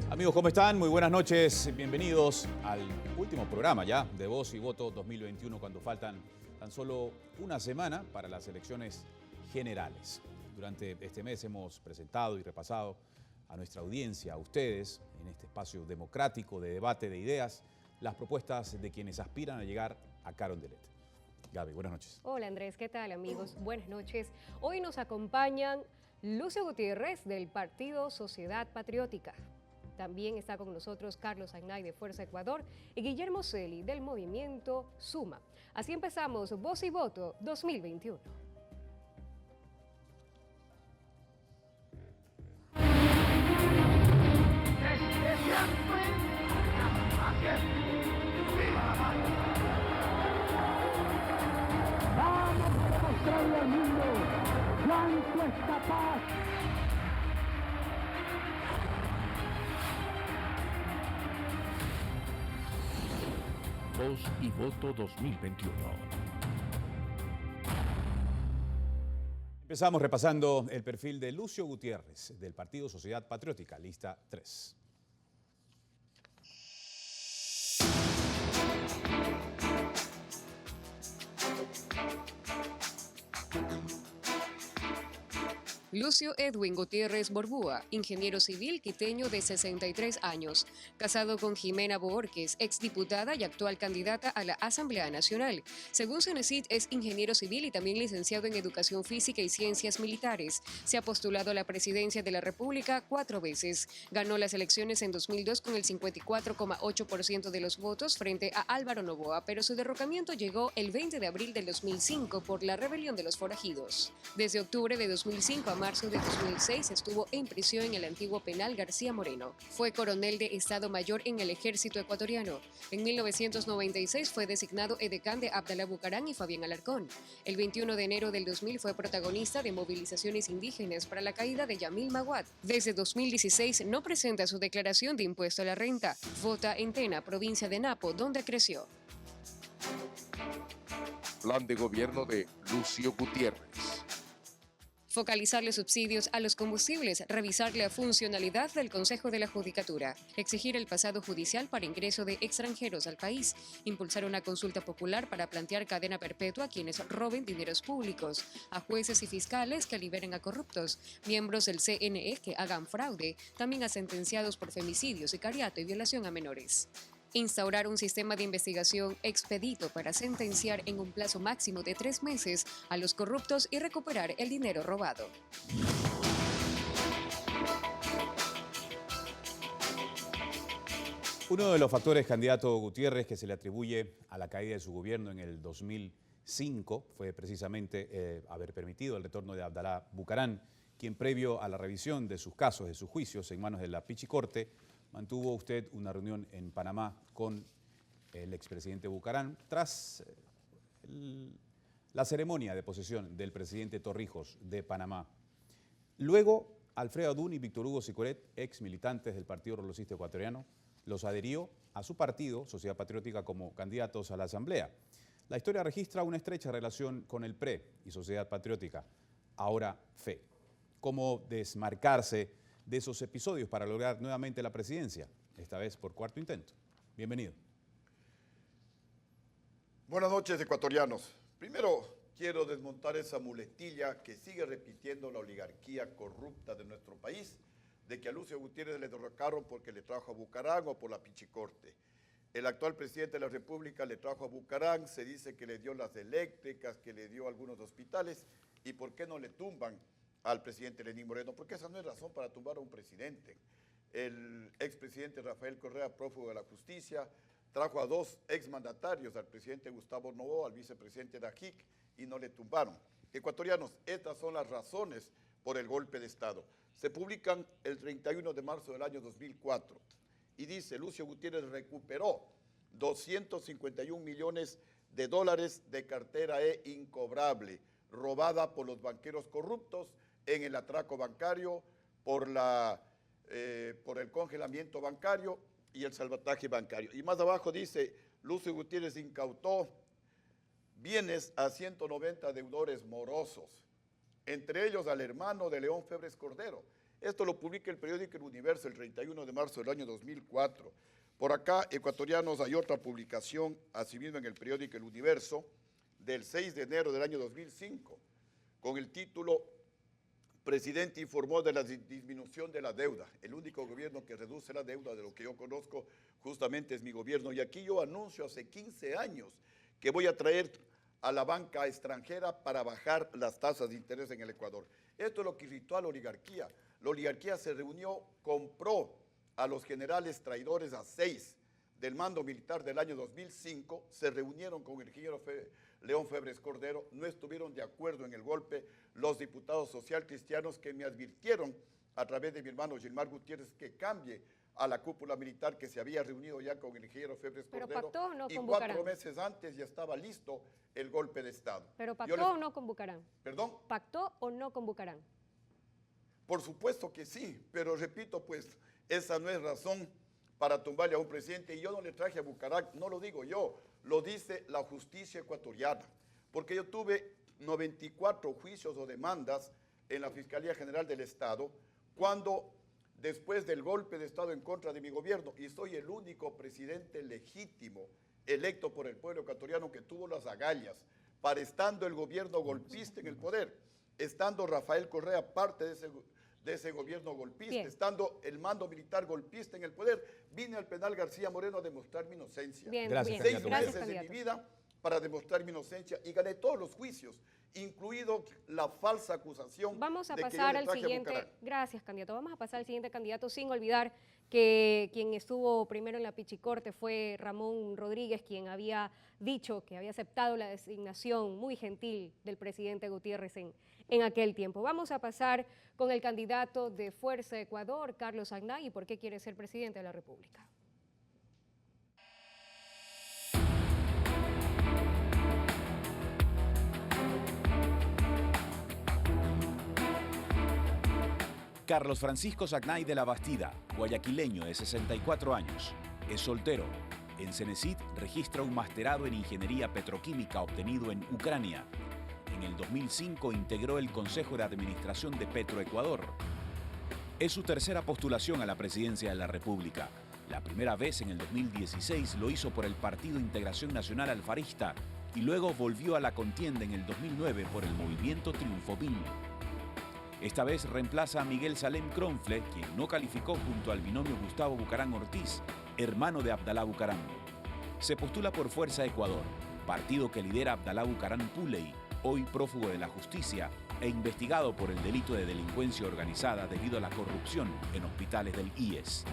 Amigos, ¿cómo están? Muy buenas noches. Bienvenidos al último programa ya de Voz y Voto 2021, cuando faltan tan solo una semana para las elecciones generales. Durante este mes hemos presentado y repasado a nuestra audiencia, a ustedes, en este espacio democrático de debate de ideas, las propuestas de quienes aspiran a llegar a Carondelet. Gaby, buenas noches. Hola Andrés, ¿qué tal amigos? Buenas noches. Hoy nos acompañan Lucio Gutiérrez del Partido Sociedad Patriótica. También está con nosotros Carlos Agnay de Fuerza Ecuador y Guillermo Celi del movimiento Suma. Así empezamos Voz y Voto 2021. Vamos a demostrarle al mundo cuánto es capaz. Voz y Voto 2021. Empezamos repasando el perfil de Lucio Gutiérrez del Partido Sociedad Patriótica, lista 3. Lucio Edwin Gutiérrez Borbúa, ingeniero civil quiteño de 63 años, casado con Jimena Boorques, exdiputada y actual candidata a la Asamblea Nacional. Según Cenecit, es ingeniero civil y también licenciado en Educación Física y Ciencias Militares. Se ha postulado a la presidencia de la República 4 veces. Ganó las elecciones en 2002 con el 54,8% de los votos frente a Álvaro Noboa, pero su derrocamiento llegó el 20 de abril del 2005 por la rebelión de los forajidos. Desde octubre de 2005 a marzo de 2006 estuvo en prisión en el antiguo penal García Moreno. Fue coronel de Estado Mayor en el Ejército Ecuatoriano. En 1996 fue designado edecán de Abdalá Bucarán y Fabián Alarcón. El 21 de enero del 2000 fue protagonista de movilizaciones indígenas para la caída de Yamil Maguad. Desde 2016 no presenta su declaración de impuesto a la renta. Vota en Tena, provincia de Napo, donde creció. Plan de gobierno de Lucio Gutiérrez. Focalizarle subsidios a los combustibles, revisar la funcionalidad del Consejo de la Judicatura, exigir el pasado judicial para ingreso de extranjeros al país, impulsar una consulta popular para plantear cadena perpetua a quienes roben dineros públicos, a jueces y fiscales que liberen a corruptos, miembros del CNE que hagan fraude, también a sentenciados por femicidio, sicariato y violación a menores. Instaurar un sistema de investigación expedito para sentenciar en un plazo máximo de 3 meses a los corruptos y recuperar el dinero robado. Uno de los factores, candidato Gutiérrez, que se le atribuye a la caída de su gobierno en el 2005 fue precisamente haber permitido el retorno de Abdalá Bucarán, quien previo a la revisión de sus casos, de sus juicios en manos de la Pichicorte, mantuvo usted una reunión en Panamá con el expresidente Bucarán tras la ceremonia de posesión del presidente Torrijos de Panamá. Luego, Alfredo Adún y Víctor Hugo Sicoret, ex militantes del Partido Rolocista Ecuatoriano, los adhirió a su partido, Sociedad Patriótica, como candidatos a la Asamblea. La historia registra una estrecha relación con el PRE y Sociedad Patriótica, ahora FE. ¿Cómo desmarcarse de esos episodios para lograr nuevamente la presidencia, esta vez por cuarto intento? Bienvenido. Buenas noches, ecuatorianos. Primero, quiero desmontar esa muletilla que sigue repitiendo la oligarquía corrupta de nuestro país, de que a Lucio Gutiérrez le derrocaron porque le trajo a Bucarán o por la Pichicorte. El actual presidente de la República le trajo a Bucarán, se dice que le dio las eléctricas, que le dio algunos hospitales, ¿y por qué no le tumban al presidente Lenín Moreno? Porque esa no es razón para tumbar a un presidente. El expresidente Rafael Correa, prófugo de la justicia, trajo a 2 exmandatarios, al presidente Gustavo Noboa, al vicepresidente Dajic, y no le tumbaron. Ecuatorianos, estas son las razones por el golpe de Estado. Se publican el 31 de marzo del año 2004 y dice: Lucio Gutiérrez recuperó 251 millones de dólares de cartera incobrable, robada por los banqueros corruptos en el atraco bancario por el congelamiento bancario y el salvataje bancario. Y más abajo dice, Lucio Gutiérrez incautó bienes a 190 deudores morosos, entre ellos al hermano de León Febres Cordero. Esto lo publica el periódico El Universo el 31 de marzo del año 2004. Por acá, ecuatorianos, hay otra publicación, asimismo en el periódico El Universo, del 6 de enero del año 2005, con el título Presidente informó de la disminución de la deuda. El único gobierno que reduce la deuda de lo que yo conozco justamente es mi gobierno. Y aquí yo anuncio hace 15 años que voy a traer a la banca extranjera para bajar las tasas de interés en el Ecuador. Esto es lo que irritó a la oligarquía. La oligarquía se reunió, compró a los generales traidores a 6 del mando militar del año 2005, se reunieron con el ingeniero León Febres Cordero, no estuvieron de acuerdo en el golpe los diputados socialcristianos que me advirtieron a través de mi hermano Gilmar Gutiérrez que cambie a la cúpula militar que se había reunido ya con el ingeniero Febres Cordero. ¿Pero pactó o no y con 4 Bucaram? meses antes ya estaba listo el golpe de Estado. ¿Pero pactó o no con Bucaram? ¿Perdón? ¿Pactó o no con Bucaram? Por supuesto que sí, pero repito, pues esa no es razón para tumbarle a un presidente. Y yo no le traje a Bucaram, no lo digo yo, lo dice la justicia ecuatoriana. Porque yo tuve 94 juicios o demandas en la Fiscalía General del Estado cuando, después del golpe de Estado en contra de mi gobierno, y soy el único presidente legítimo electo por el pueblo ecuatoriano que tuvo las agallas, para estando el gobierno golpista en el poder, estando Rafael Correa parte de ese gobierno golpista, Bien. estando el mando militar golpista en el poder, vine al penal García Moreno a demostrar mi inocencia. Bien, Gracias, bien. 6 candidato. meses de candidato. mi vida para demostrar mi inocencia y gané todos los juicios, incluido la falsa acusación Vamos a de que yo pasar le al traje a siguiente, Bucaram. gracias candidato, vamos a pasar al siguiente candidato sin olvidar que quien estuvo primero en la Pichicorte fue Ramón Rodríguez, quien había dicho que había aceptado la designación muy gentil del presidente Gutiérrez en aquel tiempo. Vamos a pasar con el candidato de Fuerza Ecuador, Carlos Agnay, y por qué quiere ser presidente de la República. Carlos Francisco Sagnay de la Bastida, guayaquileño de 64 años. Es soltero. En Cenecit registra un masterado en Ingeniería Petroquímica obtenido en Ucrania. En el 2005 integró el Consejo de Administración de Petroecuador. Es su tercera postulación a la presidencia de la República. La primera vez en el 2016 lo hizo por el Partido Integración Nacional Alfarista y luego volvió a la contienda en el 2009 por el Movimiento Triunfo BIN. Esta vez reemplaza a Miguel Salem Cronfle, quien no calificó junto al binomio Gustavo Bucaram Ortiz, hermano de Abdalá Bucaram. Se postula por Fuerza Ecuador, partido que lidera Abdalá Bucaram Puley, hoy prófugo de la justicia e investigado por el delito de delincuencia organizada debido a la corrupción en hospitales del IES.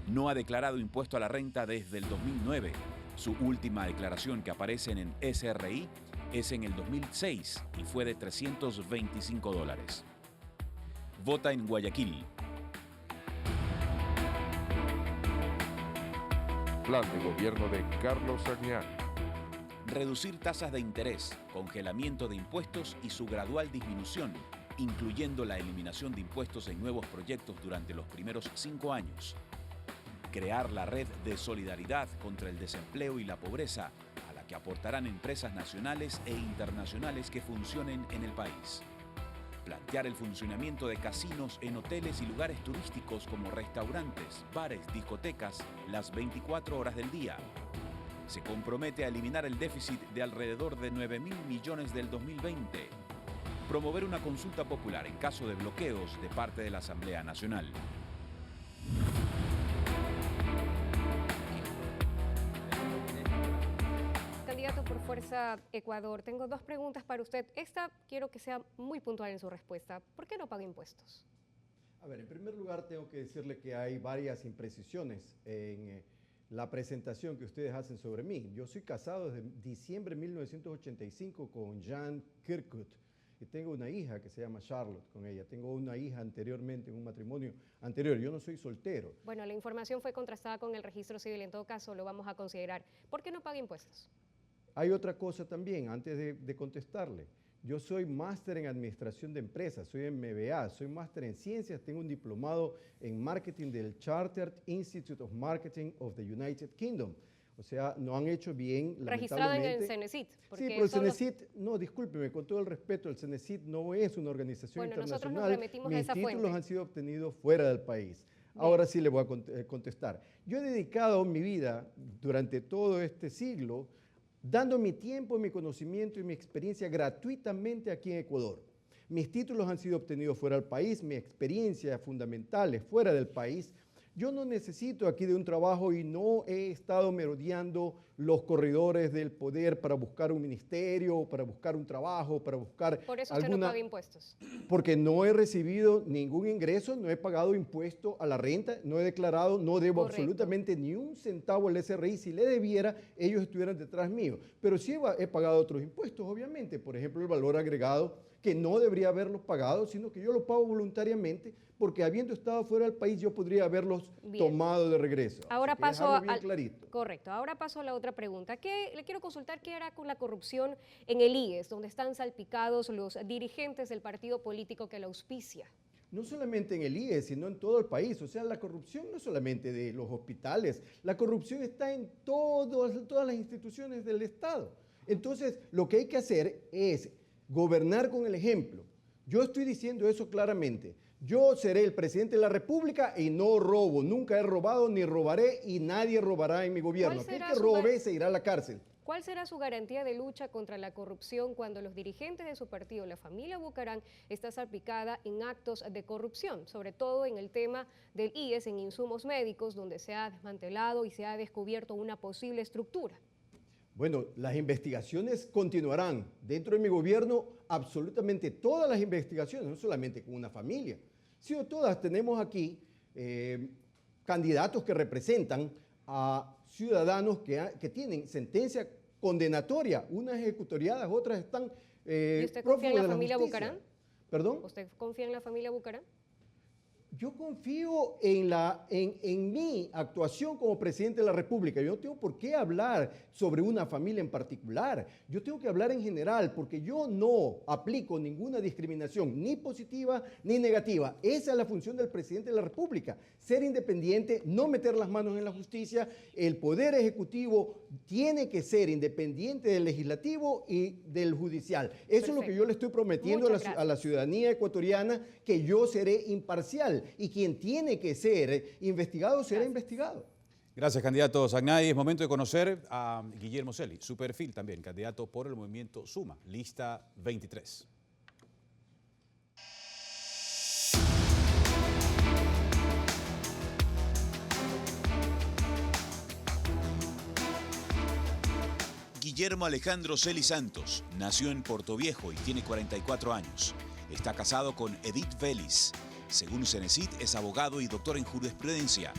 No ha declarado impuesto a la renta desde el 2009. Su última declaración que aparece en SRI es en el 2006 y fue de $325. Vota en Guayaquil. Plan de gobierno de Carlos Agnay. Reducir tasas de interés, congelamiento de impuestos y su gradual disminución, incluyendo la eliminación de impuestos en nuevos proyectos durante los primeros 5 años. Crear la red de solidaridad contra el desempleo y la pobreza, a la que aportarán empresas nacionales e internacionales que funcionen en el país. Plantear el funcionamiento de casinos en hoteles y lugares turísticos como restaurantes, bares, discotecas, las 24 horas del día. Se compromete a eliminar el déficit de alrededor de 9.000 millones del 2020. Promover una consulta popular en caso de bloqueos de parte de la Asamblea Nacional. Candidato por Fuerza Ecuador, tengo 2 preguntas para usted. Esta quiero que sea muy puntual en su respuesta. ¿Por qué no paga impuestos? A ver, en primer lugar tengo que decirle que hay varias imprecisiones en la presentación que ustedes hacen sobre mí. Yo soy casado desde diciembre de 1985 con Jan Kirkut y tengo una hija que se llama Charlotte con ella. Tengo una hija anteriormente en un matrimonio anterior. Yo no soy soltero. Bueno, la información fue contrastada con el registro civil, en todo caso lo vamos a considerar. ¿Por qué no paga impuestos? Hay otra cosa también, antes de contestarle. Yo soy máster en administración de empresas, soy MBA, soy máster en ciencias, tengo un diplomado en marketing del Chartered Institute of Marketing of the United Kingdom. O sea, no han hecho bien, Registrado en lamentablemente. el Cenecit. Sí, pero el Cenecit, no, discúlpeme, con todo el respeto, el Cenecit no es una organización Nosotros internacional. nos remitimos a Mis esa títulos fuente. han sido obtenidos fuera del país. Ahora sí le voy a contestar. Yo he dedicado mi vida durante todo este siglo dando mi tiempo, mi conocimiento y mi experiencia gratuitamente aquí en Ecuador. Mis títulos han sido obtenidos fuera del país, mi experiencia fundamental es fuera del país. Yo no necesito aquí de un trabajo y no he estado merodeando los corredores del poder para buscar un ministerio, para buscar un trabajo, para buscar Por eso usted no paga impuestos. Porque no he recibido ningún ingreso, no he pagado impuesto a la renta, no he declarado, no debo absolutamente ni un centavo al SRI. Si le debiera, ellos estuvieran detrás mío. Pero sí he pagado otros impuestos, obviamente. Por ejemplo, el valor agregado, que no debería haberlos pagado, sino que yo lo pago voluntariamente, porque habiendo estado fuera del país, yo podría haberlos tomado de regreso. Ahora paso clarito. Correcto. Ahora paso a la otra pregunta. Le quiero consultar qué hará con la corrupción en el IES, donde están salpicados los dirigentes del partido político que la auspicia. No solamente en el IES, sino en todo el país. O sea, la corrupción no solamente de los hospitales, la corrupción está en todas las instituciones del Estado. Entonces, lo que hay que hacer es gobernar con el ejemplo. Yo estoy diciendo eso claramente. Yo seré el presidente de la República y no robo. Nunca he robado ni robaré y nadie robará en mi gobierno. Aquel que robe se irá a la cárcel. ¿Cuál será su garantía de lucha contra la corrupción cuando los dirigentes de su partido, la familia Bucaram, está salpicada en actos de corrupción? Sobre todo en el tema del IES, en insumos médicos, donde se ha desmantelado y se ha descubierto una posible estructura. Bueno, las investigaciones continuarán. Dentro de mi gobierno, absolutamente todas las investigaciones, no solamente con una familia, sino todas. Tenemos aquí candidatos que representan a ciudadanos que tienen sentencia condenatoria, unas ejecutoriadas, otras están ¿Y usted confía en la familia Bucaram? ¿Perdón? ¿Usted confía en la familia Bucaram? Yo confío en mi actuación como presidente de la República. Yo no tengo por qué hablar sobre una familia en particular. Yo tengo que hablar en general porque yo no aplico ninguna discriminación, ni positiva ni negativa. Esa es la función del presidente de la República. Ser independiente, no meter las manos en la justicia. El Poder Ejecutivo tiene que ser independiente del Legislativo y del Judicial. Eso es lo que yo le estoy prometiendo a la ciudadanía ecuatoriana, que yo seré imparcial. Y quien tiene que ser investigado será investigado. Gracias, candidato Zagnay. Es momento de conocer a Guillermo Celi, su perfil también, candidato por el movimiento Suma, lista 23. Guillermo Alejandro Celi Santos nació en Portoviejo y tiene 44 años. Está casado con Edith Vélez. Según Cenecit, es abogado y doctor en jurisprudencia.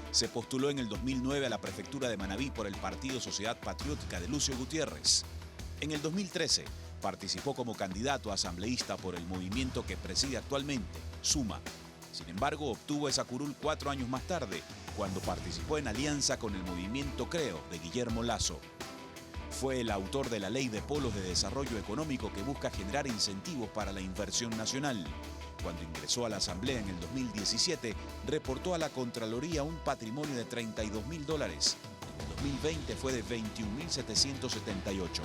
Se postuló en el 2009 a la prefectura de Manabí por el Partido Sociedad Patriótica de Lucio Gutiérrez. En el 2013 participó como candidato a asambleísta por el movimiento que preside actualmente, Suma. Sin embargo, obtuvo esa curul 4 años más tarde, cuando participó en alianza con el movimiento Creo de Guillermo Lasso. Fue el autor de la Ley de Polos de Desarrollo Económico que busca generar incentivos para la inversión nacional. Cuando ingresó a la Asamblea en el 2017, reportó a la Contraloría un patrimonio de $32.000. En el 2020 fue de $21.778.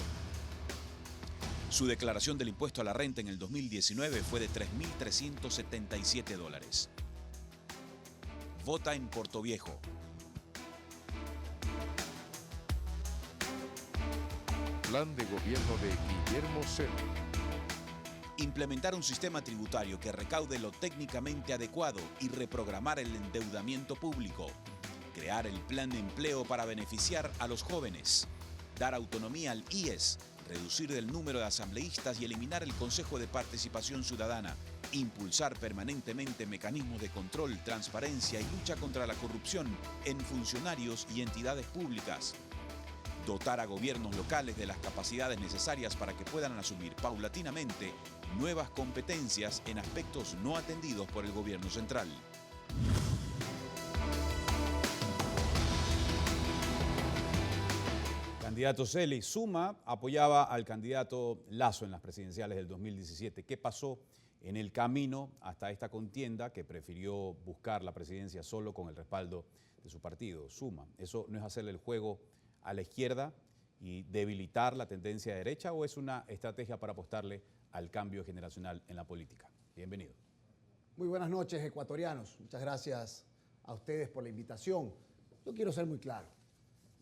Su declaración del impuesto a la renta en el 2019 fue de $3.377. Vota en Portoviejo. Plan de gobierno de Guillermo Celi. Implementar un sistema tributario que recaude lo técnicamente adecuado y reprogramar el endeudamiento público. Crear el plan de empleo para beneficiar a los jóvenes. Dar autonomía al IES. Reducir el número de asambleístas y eliminar el Consejo de Participación Ciudadana. Impulsar permanentemente mecanismos de control, transparencia y lucha contra la corrupción en funcionarios y entidades públicas. Dotar a gobiernos locales de las capacidades necesarias para que puedan asumir paulatinamente nuevas competencias en aspectos no atendidos por el gobierno central. Candidato Celi, Suma apoyaba al candidato Lasso en las presidenciales del 2017. ¿Qué pasó en el camino hasta esta contienda que prefirió buscar la presidencia solo con el respaldo de su partido, Suma? ¿Eso no es hacerle el juego a la izquierda y debilitar la tendencia derecha o es una estrategia para apostarle al cambio generacional en la política? Bienvenido. Muy buenas noches, ecuatorianos. Muchas gracias a ustedes por la invitación. Yo quiero ser muy claro.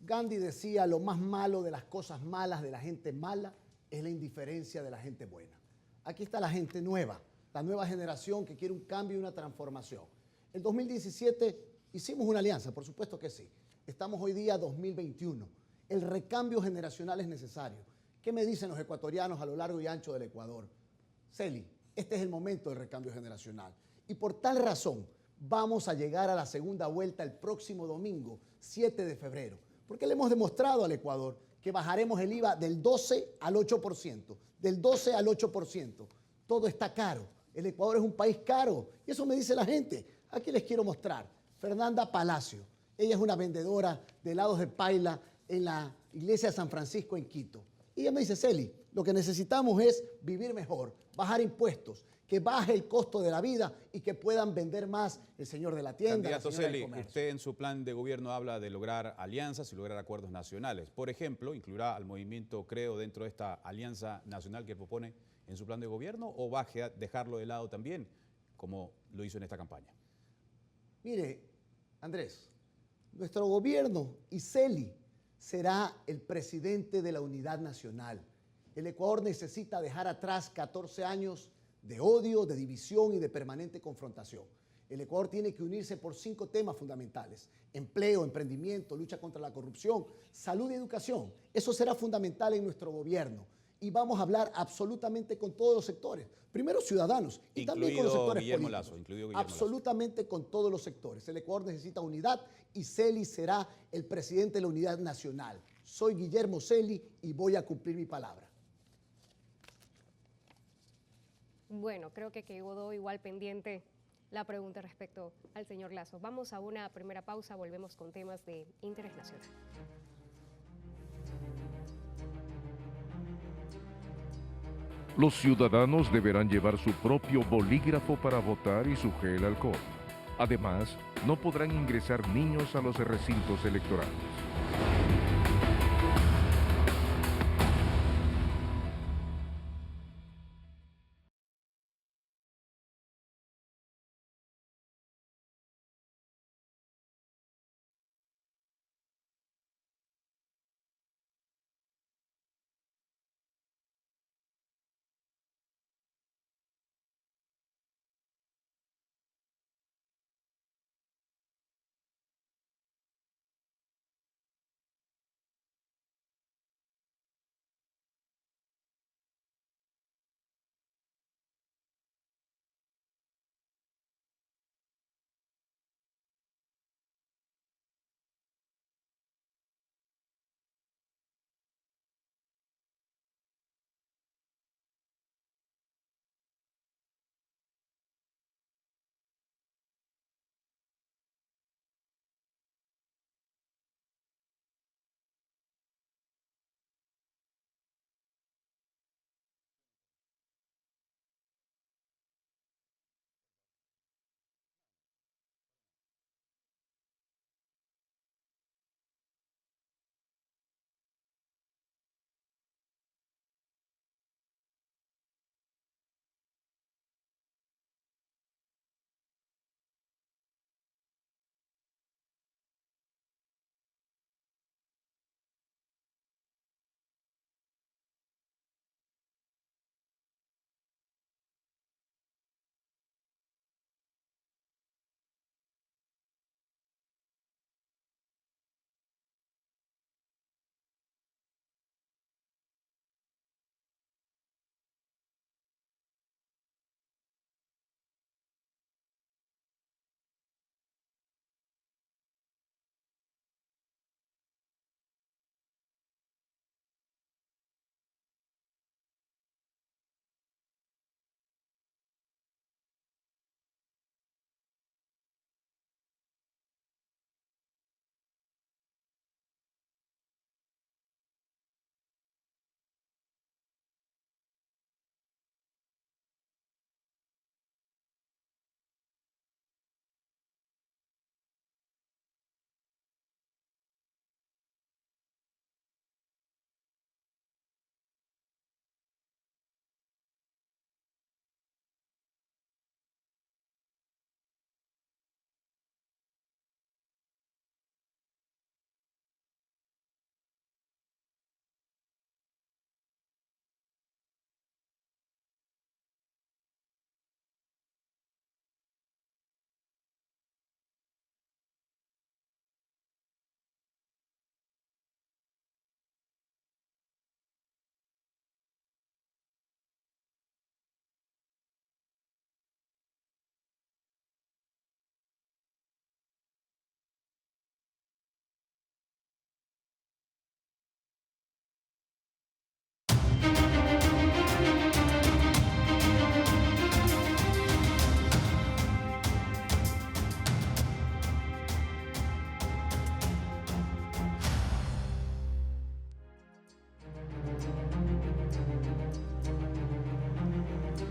Gandhi decía, lo más malo de las cosas malas de la gente mala es la indiferencia de la gente buena. Aquí está la gente nueva, la nueva generación que quiere un cambio y una transformación. En 2017 hicimos una alianza, por supuesto que sí. Estamos hoy día 2021. El recambio generacional es necesario. ¿Qué me dicen los ecuatorianos a lo largo y ancho del Ecuador? Celi, este es el momento del recambio generacional. Y por tal razón vamos a llegar a la segunda vuelta el próximo domingo, 7 de febrero. Porque le hemos demostrado al Ecuador que bajaremos el IVA del 12 al 8%, del 12 al 8%. Todo está caro. El Ecuador es un país caro. Y eso me dice la gente. Aquí les quiero mostrar. Fernanda Palacio. Ella es una vendedora de helados de paila en la iglesia de San Francisco en Quito. Y ella me dice, Celi, lo que necesitamos es vivir mejor, bajar impuestos, que baje el costo de la vida y que puedan vender más el señor de la tienda, Candidato la señora del Celi, comercio. usted en su plan de gobierno habla de lograr alianzas y lograr acuerdos nacionales. Por ejemplo, ¿incluirá al movimiento Creo dentro de esta alianza nacional que propone en su plan de gobierno o va a dejarlo de lado también, como lo hizo en esta campaña? Mire, Andrés, nuestro gobierno y Celi será el presidente de la unidad nacional. El Ecuador necesita dejar atrás 14 años de odio, de división y de permanente confrontación. El Ecuador tiene que unirse por 5 temas fundamentales: empleo, emprendimiento, lucha contra la corrupción, salud y educación. Eso será fundamental en nuestro gobierno. Y vamos a hablar absolutamente con todos los sectores. Primero ciudadanos y también con los sectores Guillermo políticos. Lasso, incluido Guillermo Absolutamente con todos los sectores. El Ecuador necesita unidad y Celi será el presidente de la unidad nacional. Soy Guillermo Celi y voy a cumplir mi palabra. Bueno, creo que quedó igual pendiente la pregunta respecto al señor Lasso. Vamos a una primera pausa, volvemos con temas de interés nacional. Los ciudadanos deberán llevar su propio bolígrafo para votar y su gel alcohol. Además, no podrán ingresar niños a los recintos electorales.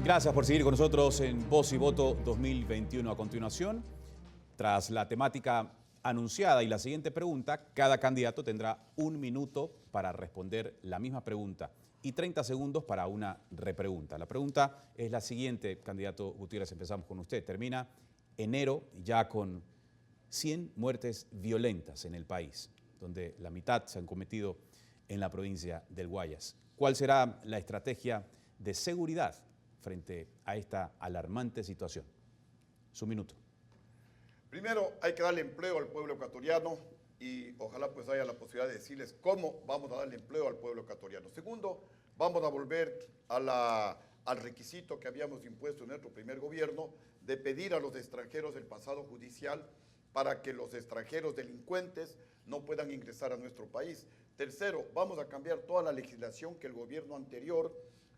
Gracias por seguir con nosotros en Voz y Voto 2021. A continuación, tras la temática anunciada y la siguiente pregunta, cada candidato tendrá 1 minuto para responder la misma pregunta y 30 segundos para una repregunta. La pregunta es la siguiente, candidato Gutiérrez, empezamos con usted. Termina enero ya con 100 muertes violentas en el país, donde la mitad se han cometido en la provincia del Guayas. ¿Cuál será la estrategia de seguridad frente a esta alarmante situación? Su minuto. Primero, hay que darle empleo al pueblo ecuatoriano y ojalá pues haya la posibilidad de decirles cómo vamos a darle empleo al pueblo ecuatoriano. Segundo, vamos a volver al requisito que habíamos impuesto en nuestro primer gobierno de pedir a los extranjeros el pasado judicial para que los extranjeros delincuentes no puedan ingresar a nuestro país. Tercero, vamos a cambiar toda la legislación que el gobierno anterior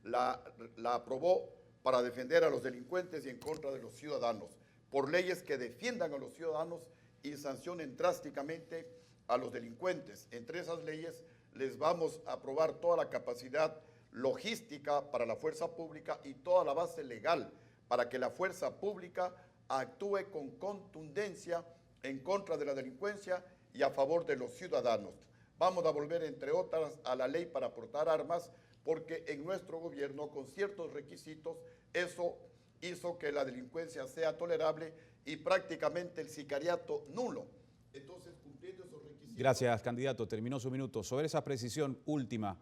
la aprobó para defender a los delincuentes y en contra de los ciudadanos, por leyes que defiendan a los ciudadanos y sancionen drásticamente a los delincuentes. Entre esas leyes les vamos a aprobar toda la capacidad logística para la fuerza pública y toda la base legal para que la fuerza pública actúe con contundencia en contra de la delincuencia y a favor de los ciudadanos. Vamos a volver, entre otras, a la ley para portar armas, porque en nuestro gobierno, con ciertos requisitos, eso hizo que la delincuencia sea tolerable y prácticamente el sicariato nulo. Entonces, cumpliendo esos requisitos... Gracias, candidato. Terminó su minuto. Sobre esa precisión última,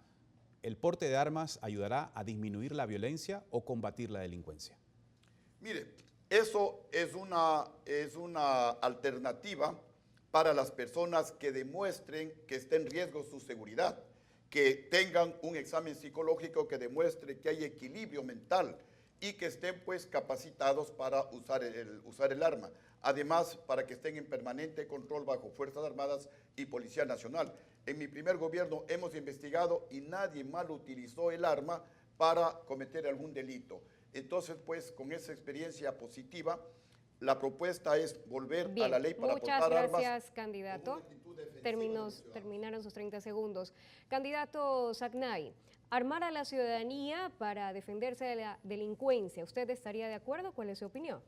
¿el porte de armas ayudará a disminuir la violencia o combatir la delincuencia? Mire, eso es una alternativa para las personas que demuestren que está en riesgo su seguridad, que tengan un examen psicológico que demuestre que hay equilibrio mental y que estén pues capacitados para usar el arma. Además, para que estén en permanente control bajo Fuerzas Armadas y Policía Nacional. En mi primer gobierno hemos investigado y nadie mal utilizó el arma para cometer algún delito. Entonces, pues, con esa experiencia positiva, la propuesta es volver a la ley para portar armas. Muchas gracias, candidato. Terminaron sus 30 segundos. Candidato Sagnay, armar a la ciudadanía para defenderse de la delincuencia, ¿usted estaría de acuerdo? ¿Cuál es su opinión?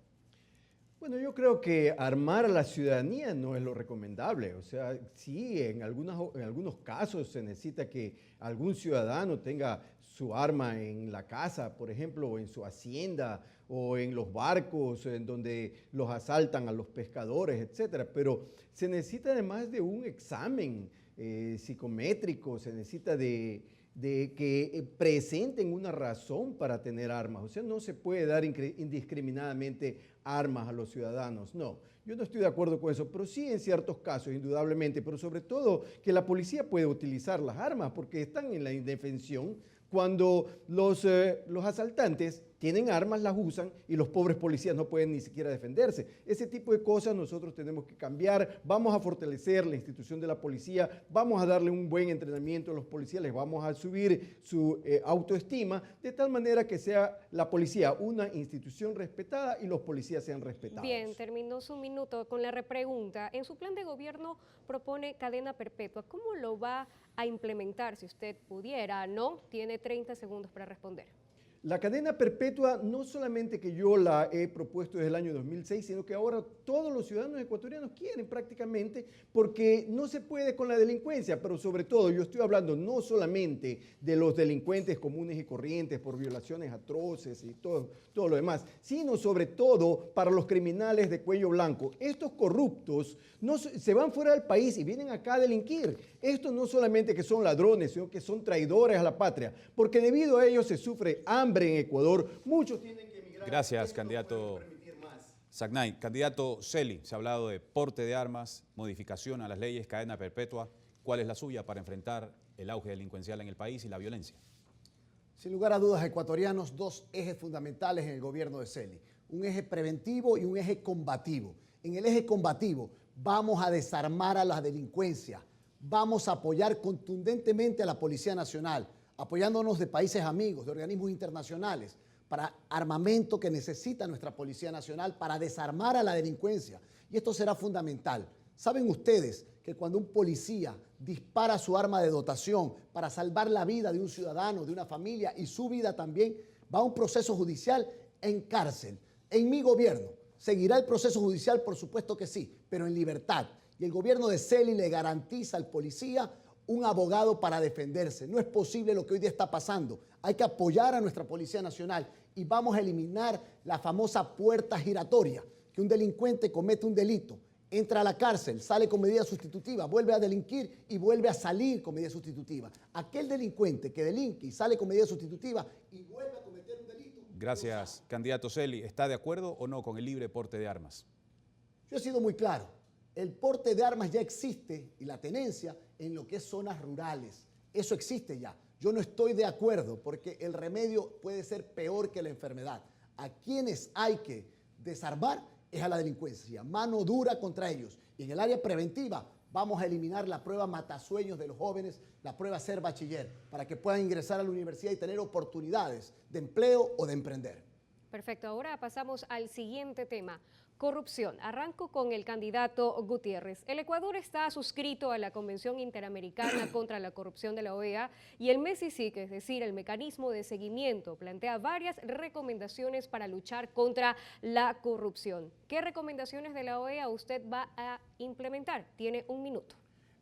Bueno, yo creo que armar a la ciudadanía no es lo recomendable. O sea, sí, en algunos casos se necesita que algún ciudadano tenga su arma en la casa, por ejemplo, o en su hacienda, o en los barcos en donde los asaltan a los pescadores, etcétera. Pero se necesita además de un examen psicométrico, se necesita de que presenten una razón para tener armas. O sea, no se puede dar indiscriminadamente armas a los ciudadanos, no. Yo no estoy de acuerdo con eso, pero sí en ciertos casos, indudablemente, pero sobre todo que la policía puede utilizar las armas porque están en la indefensión cuando los asaltantes tienen armas, las usan y los pobres policías no pueden ni siquiera defenderse. Ese tipo de cosas nosotros tenemos que cambiar. Vamos a fortalecer la institución de la policía, vamos a darle un buen entrenamiento a los policías, les vamos a subir su autoestima de tal manera que sea la policía una institución respetada y los policías sean respetados. Bien, terminó su minuto con la repregunta. En su plan de gobierno propone cadena perpetua. ¿Cómo lo va a implementar si usted pudiera? No, tiene 30 segundos para responder. La cadena perpetua no solamente que yo la he propuesto desde el año 2006, sino que ahora todos los ciudadanos ecuatorianos quieren prácticamente porque no se puede con la delincuencia, pero sobre todo yo estoy hablando no solamente de los delincuentes comunes y corrientes por violaciones atroces y todo lo demás, sino sobre todo para los criminales de cuello blanco. Estos corruptos se van fuera del país y vienen acá a delinquir. Estos no solamente que son ladrones, sino que son traidores a la patria, porque debido a ellos se sufre hambre en Ecuador, muchos tienen que emigrar. Gracias, candidato Sagnay. Candidato Celi, se ha hablado de porte de armas, modificación a las leyes, cadena perpetua. ¿Cuál es la suya para enfrentar el auge delincuencial en el país y la violencia? Sin lugar a dudas, ecuatorianos, dos ejes fundamentales en el gobierno de Celi. Un eje preventivo y un eje combativo. En el eje combativo vamos a desarmar a la delincuencia, vamos a apoyar contundentemente a la Policía Nacional, apoyándonos de países amigos, de organismos internacionales, para armamento que necesita nuestra Policía Nacional para desarmar a la delincuencia. Y esto será fundamental. ¿Saben ustedes que cuando un policía dispara su arma de dotación para salvar la vida de un ciudadano, de una familia y su vida también, va a un proceso judicial en cárcel. En mi gobierno, ¿seguirá el proceso judicial? Por supuesto que sí, pero en libertad. Y el gobierno de Celi le garantiza al policía un abogado para defenderse. No es posible lo que hoy día está pasando. Hay que apoyar a nuestra Policía Nacional y vamos a eliminar la famosa puerta giratoria, que un delincuente comete un delito, entra a la cárcel, sale con medida sustitutiva, vuelve a delinquir y vuelve a salir con medida sustitutiva. Aquel delincuente que delinque y sale con medida sustitutiva y vuelve a cometer un delito. Gracias, candidato Celi. ¿Está de acuerdo o no con el libre porte de armas? Yo he sido muy claro. El porte de armas ya existe y la tenencia en lo que es zonas rurales. Eso existe ya. Yo no estoy de acuerdo porque el remedio puede ser peor que la enfermedad. A quienes hay que desarmar es a la delincuencia. Mano dura contra ellos. Y en el área preventiva vamos a eliminar la prueba matasueños de los jóvenes, la prueba ser bachiller, para que puedan ingresar a la universidad y tener oportunidades de empleo o de emprender. Perfecto, ahora pasamos al siguiente tema. Corrupción. Arranco con el candidato Gutiérrez. El Ecuador está suscrito a la Convención Interamericana contra la Corrupción de la OEA y el MESICIC, es decir, el mecanismo de seguimiento, plantea varias recomendaciones para luchar contra la corrupción. ¿Qué recomendaciones de la OEA usted va a implementar? Tiene un minuto.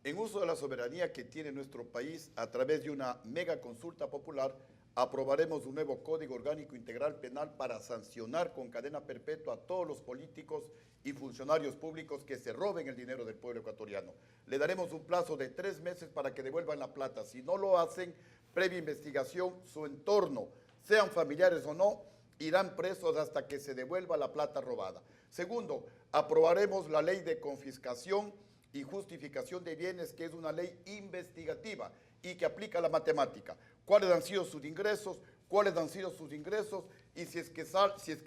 En uso de la soberanía que tiene nuestro país a través de una mega consulta popular, aprobaremos un nuevo Código Orgánico Integral Penal para sancionar con cadena perpetua a todos los políticos y funcionarios públicos que se roben el dinero del pueblo ecuatoriano. Le daremos un plazo de 3 meses para que devuelvan la plata. Si no lo hacen, previa investigación, su entorno, sean familiares o no, irán presos hasta que se devuelva la plata robada. Segundo, aprobaremos la ley de confiscación y justificación de bienes, que es una ley investigativa y que aplica la matemática. ¿Cuáles han sido sus ingresos? ¿Cuáles han sido sus ingresos? Y si es que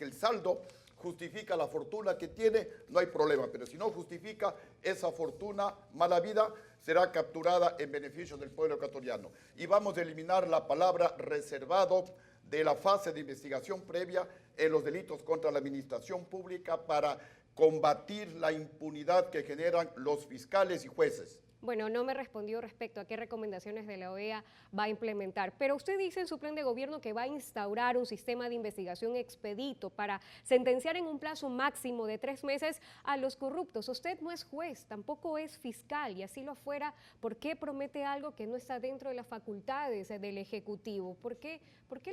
el saldo justifica la fortuna que tiene, no hay problema. Pero si no justifica esa fortuna, mala vida, será capturada en beneficio del pueblo ecuatoriano. Y vamos a eliminar la palabra reservado de la fase de investigación previa en los delitos contra la administración pública para combatir la impunidad que generan los fiscales y jueces. Bueno, no me respondió respecto a qué recomendaciones de la OEA va a implementar, pero usted dice en su plan de gobierno que va a instaurar un sistema de investigación expedito para sentenciar en un plazo máximo de 3 meses a los corruptos. Usted no es juez, tampoco es fiscal, y así lo fuera, ¿por qué promete algo que no está dentro de las facultades del Ejecutivo? ¿Por qué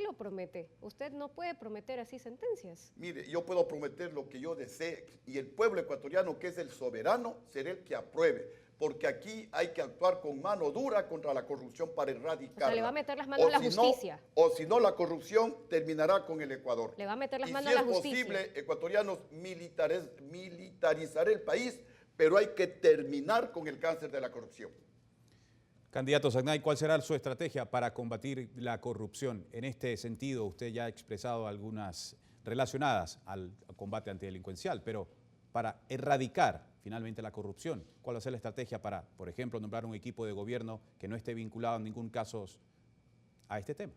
lo promete? Usted no puede prometer así sentencias. Mire, yo puedo prometer lo que yo desee y el pueblo ecuatoriano, que es el soberano, será el que apruebe. Porque aquí hay que actuar con mano dura contra la corrupción para erradicarla. O sea, le va a meter las manos a la justicia. O si no, la corrupción terminará con el Ecuador. Le va a meter las manos a la justicia. Y si es posible, ecuatorianos, militarizar el país, pero hay que terminar con el cáncer de la corrupción. Candidato Sagnay, ¿cuál será su estrategia para combatir la corrupción? En este sentido, usted ya ha expresado algunas relacionadas al combate antidelincuencial, pero para erradicar finalmente la corrupción, ¿cuál va a ser la estrategia para, por ejemplo, nombrar un equipo de gobierno que no esté vinculado en ningún caso a este tema?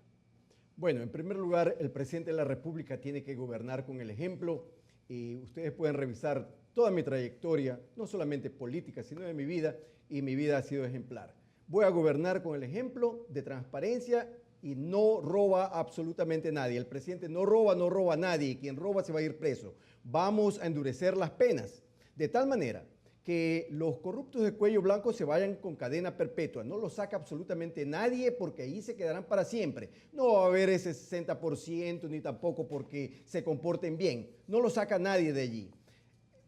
Bueno, en primer lugar, el presidente de la República tiene que gobernar con el ejemplo y ustedes pueden revisar toda mi trayectoria, no solamente política, sino de mi vida, y mi vida ha sido ejemplar. Voy a gobernar con el ejemplo de transparencia y no roba absolutamente nadie. El presidente no roba a nadie y quien roba se va a ir preso. Vamos a endurecer las penas de tal manera que los corruptos de cuello blanco se vayan con cadena perpetua. No lo saca absolutamente nadie porque ahí se quedarán para siempre. No va a haber ese 60% ni tampoco porque se comporten bien. No lo saca nadie de allí.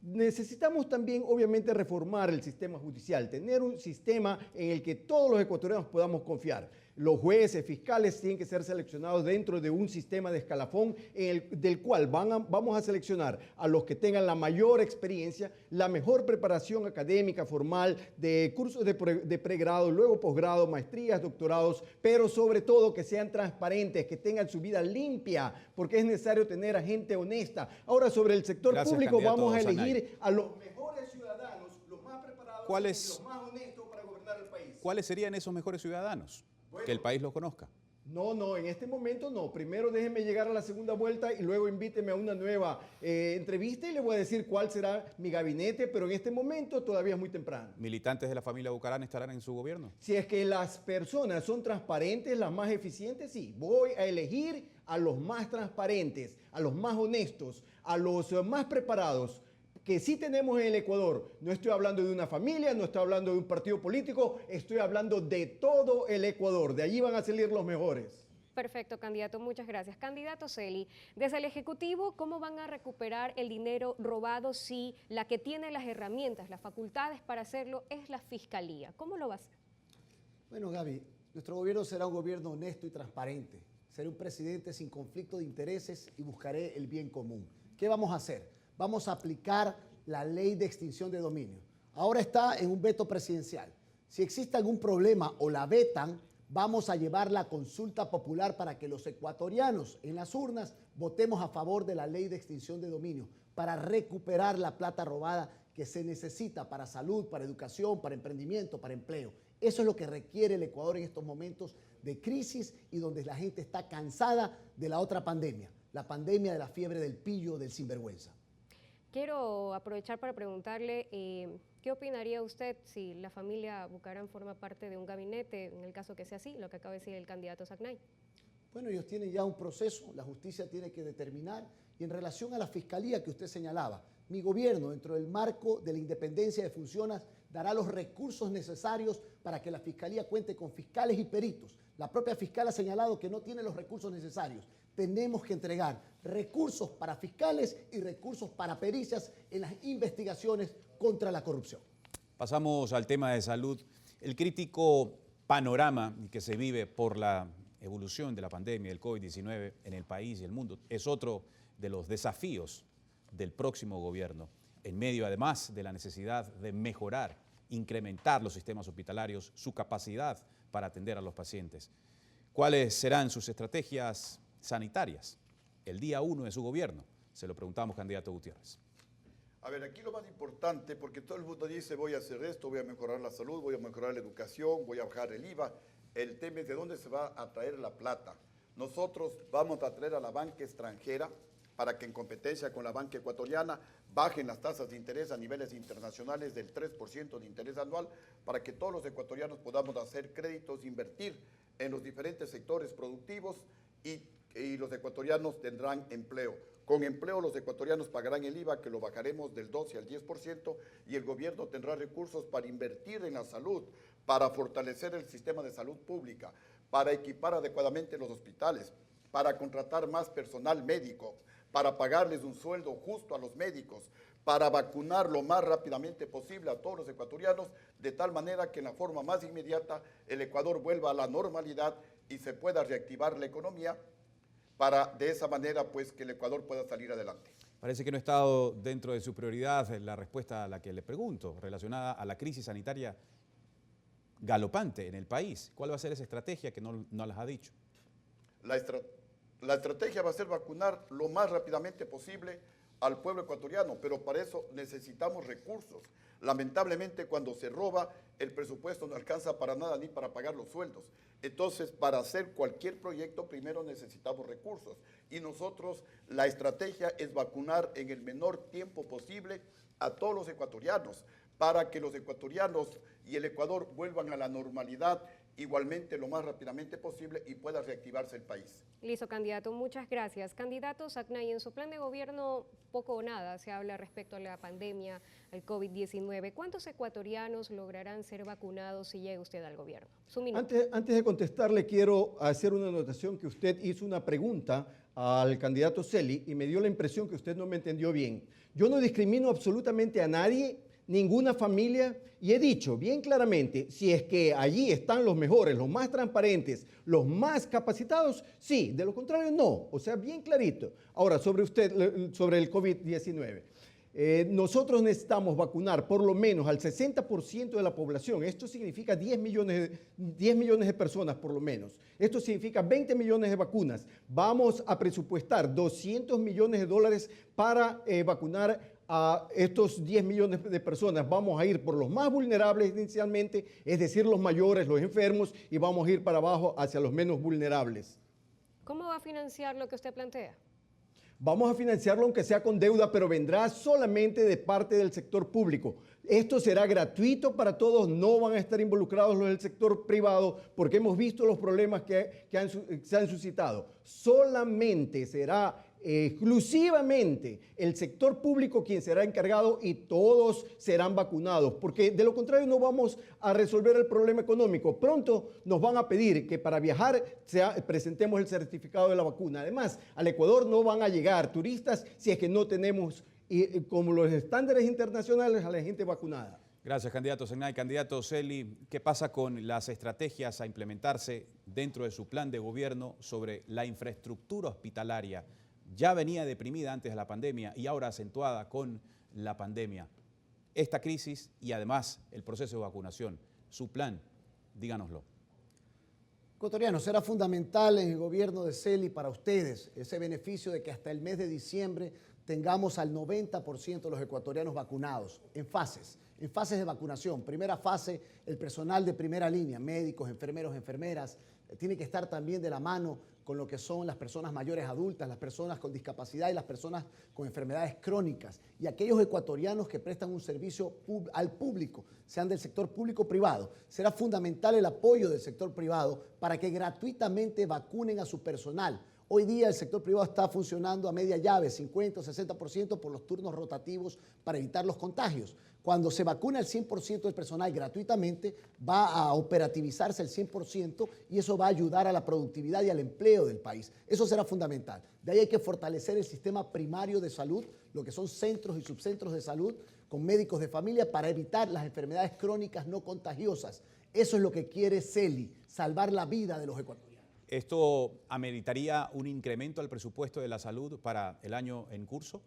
Necesitamos también, obviamente, reformar el sistema judicial, tener un sistema en el que todos los ecuatorianos podamos confiar. Los jueces, fiscales tienen que ser seleccionados dentro de un sistema de escalafón del cual vamos a seleccionar a los que tengan la mayor experiencia, la mejor preparación académica formal, de cursos de pregrado, luego posgrado, maestrías, doctorados, pero sobre todo que sean transparentes, que tengan su vida limpia, porque es necesario tener a gente honesta. Ahora, sobre el sector público, vamos a elegir a los mejores ciudadanos, los más preparados y los más honestos para gobernar el país. ¿Cuáles serían esos mejores ciudadanos? Bueno, que el país los conozca. No, en este momento no. Primero déjeme llegar a la segunda vuelta y luego invíteme a una nueva entrevista y le voy a decir cuál será mi gabinete, pero en este momento todavía es muy temprano. ¿Militantes de la familia Bucarán estarán en su gobierno? Si es que las personas son transparentes, las más eficientes, sí. Voy a elegir a los más transparentes, a los más honestos, a los más preparados, que sí tenemos en el Ecuador. No estoy hablando de una familia, no estoy hablando de un partido político, estoy hablando de todo el Ecuador. De allí van a salir los mejores. Perfecto, candidato, muchas gracias. Candidato Celi, desde el Ejecutivo, ¿cómo van a recuperar el dinero robado si la que tiene las herramientas, las facultades para hacerlo es la Fiscalía? ¿Cómo lo va a hacer? Bueno, Gaby, nuestro gobierno será un gobierno honesto y transparente. Seré un presidente sin conflicto de intereses y buscaré el bien común. ¿Qué vamos a hacer? Vamos a aplicar la ley de extinción de dominio. Ahora está en un veto presidencial. Si existe algún problema o la vetan, vamos a llevar la consulta popular para que los ecuatorianos en las urnas votemos a favor de la ley de extinción de dominio para recuperar la plata robada que se necesita para salud, para educación, para emprendimiento, para empleo. Eso es lo que requiere el Ecuador en estos momentos de crisis y donde la gente está cansada de la otra pandemia, la pandemia de la fiebre del pillo, del sinvergüenza. Quiero aprovechar para preguntarle, ¿qué opinaría usted si la familia Bucarán forma parte de un gabinete, en el caso que sea así, lo que acaba de decir el candidato Sacnay? Bueno, ellos tienen ya un proceso, la justicia tiene que determinar, y en relación a la fiscalía que usted señalaba, mi gobierno, dentro del marco de la independencia de funciones, dará los recursos necesarios para que la fiscalía cuente con fiscales y peritos. La propia fiscal ha señalado que no tiene los recursos necesarios. Tenemos que entregar recursos para fiscales y recursos para pericias en las investigaciones contra la corrupción. Pasamos al tema de salud. El crítico panorama que se vive por la evolución de la pandemia del COVID-19 en el país y el mundo es otro de los desafíos del próximo gobierno, en medio además de la necesidad de mejorar, incrementar los sistemas hospitalarios, su capacidad para atender a los pacientes. ¿Cuáles serán sus estrategias sanitarias el día 1 de su gobierno? Se lo preguntamos, candidato Gutiérrez. A ver, aquí lo más importante, porque todo el mundo dice voy a hacer esto, voy a mejorar la salud, voy a mejorar la educación, voy a bajar el IVA. El tema es de dónde se va a traer la plata. Nosotros vamos a traer a la banca extranjera para que en competencia con la banca ecuatoriana bajen las tasas de interés a niveles internacionales del 3% de interés anual, para que todos los ecuatorianos podamos hacer créditos, invertir en los diferentes sectores productivos y los ecuatorianos tendrán empleo. Con empleo los ecuatorianos pagarán el IVA, que lo bajaremos del 12 al 10%, y el gobierno tendrá recursos para invertir en la salud, para fortalecer el sistema de salud pública, para equipar adecuadamente los hospitales, para contratar más personal médico, para pagarles un sueldo justo a los médicos, para vacunar lo más rápidamente posible a todos los ecuatorianos, de tal manera que en la forma más inmediata el Ecuador vuelva a la normalidad y se pueda reactivar la economía, para de esa manera pues que el Ecuador pueda salir adelante. Parece que no ha estado dentro de su prioridad la respuesta a la que le pregunto, relacionada a la crisis sanitaria galopante en el país. ¿Cuál va a ser esa estrategia que no las ha dicho? La estrategia va a ser vacunar lo más rápidamente posible al pueblo ecuatoriano, pero para eso necesitamos recursos. Lamentablemente, cuando se roba, el presupuesto no alcanza para nada ni para pagar los sueldos. Entonces, para hacer cualquier proyecto, primero necesitamos recursos. Y nosotros, la estrategia es vacunar en el menor tiempo posible a todos los ecuatorianos, para que los ecuatorianos y el Ecuador vuelvan a la normalidad igualmente lo más rápidamente posible y pueda reactivarse el país. Listo, candidato, muchas gracias. Candidato Sacnay, en su plan de gobierno poco o nada se habla respecto a la pandemia, al COVID-19. ¿Cuántos ecuatorianos lograrán ser vacunados si llega usted al gobierno? Su minuto. Antes de contestarle, quiero hacer una anotación que usted hizo una pregunta al candidato Celi y me dio la impresión que usted no me entendió bien. Yo no discrimino absolutamente a nadie, ninguna familia, y he dicho bien claramente, si es que allí están los mejores, los más transparentes, los más capacitados, sí, de lo contrario no, o sea, bien clarito. Ahora, sobre el COVID-19, nosotros necesitamos vacunar por lo menos al 60% de la población. Esto significa 10 millones de personas por lo menos. Esto significa 20 millones de vacunas. Vamos a presupuestar $200 millones para vacunar a estos 10 millones de personas, vamos a ir por los más vulnerables inicialmente, es decir, los mayores, los enfermos, y vamos a ir para abajo hacia los menos vulnerables. ¿Cómo va a financiar lo que usted plantea? Vamos a financiarlo aunque sea con deuda, pero vendrá solamente de parte del sector público. Esto será gratuito para todos, no van a estar involucrados los del sector privado porque hemos visto los problemas que se han suscitado. Solamente será exclusivamente el sector público quien será encargado y todos serán vacunados, porque de lo contrario no vamos a resolver el problema económico. Pronto nos van a pedir que para viajar presentemos el certificado de la vacuna. Además, al Ecuador no van a llegar turistas si es que no tenemos como los estándares internacionales a la gente vacunada. Gracias, candidato Segnay. Candidato Celi, ¿qué pasa con las estrategias a implementarse dentro de su plan de gobierno sobre la infraestructura hospitalaria? Ya venía deprimida antes de la pandemia y ahora acentuada con la pandemia. Esta crisis y además el proceso de vacunación. Su plan, díganoslo. Ecuatorianos, será fundamental en el gobierno de Celi para ustedes ese beneficio de que hasta el mes de diciembre tengamos al 90% de los ecuatorianos vacunados en fases de vacunación. Primera fase, el personal de primera línea, médicos, enfermeros, enfermeras, tiene que estar también de la mano con lo que son las personas mayores adultas, las personas con discapacidad y las personas con enfermedades crónicas y aquellos ecuatorianos que prestan un servicio al público, sean del sector público o privado. Será fundamental el apoyo del sector privado para que gratuitamente vacunen a su personal. Hoy día el sector privado está funcionando a media llave, 50 o 60% por los turnos rotativos para evitar los contagios. Cuando se vacuna el 100% del personal gratuitamente, va a operativizarse el 100% y eso va a ayudar a la productividad y al empleo del país. Eso será fundamental. De ahí hay que fortalecer el sistema primario de salud, lo que son centros y subcentros de salud, con médicos de familia para evitar las enfermedades crónicas no contagiosas. Eso es lo que quiere Celi, salvar la vida de los ecuatorianos. ¿Esto ameritaría un incremento al presupuesto de la salud para el año en curso?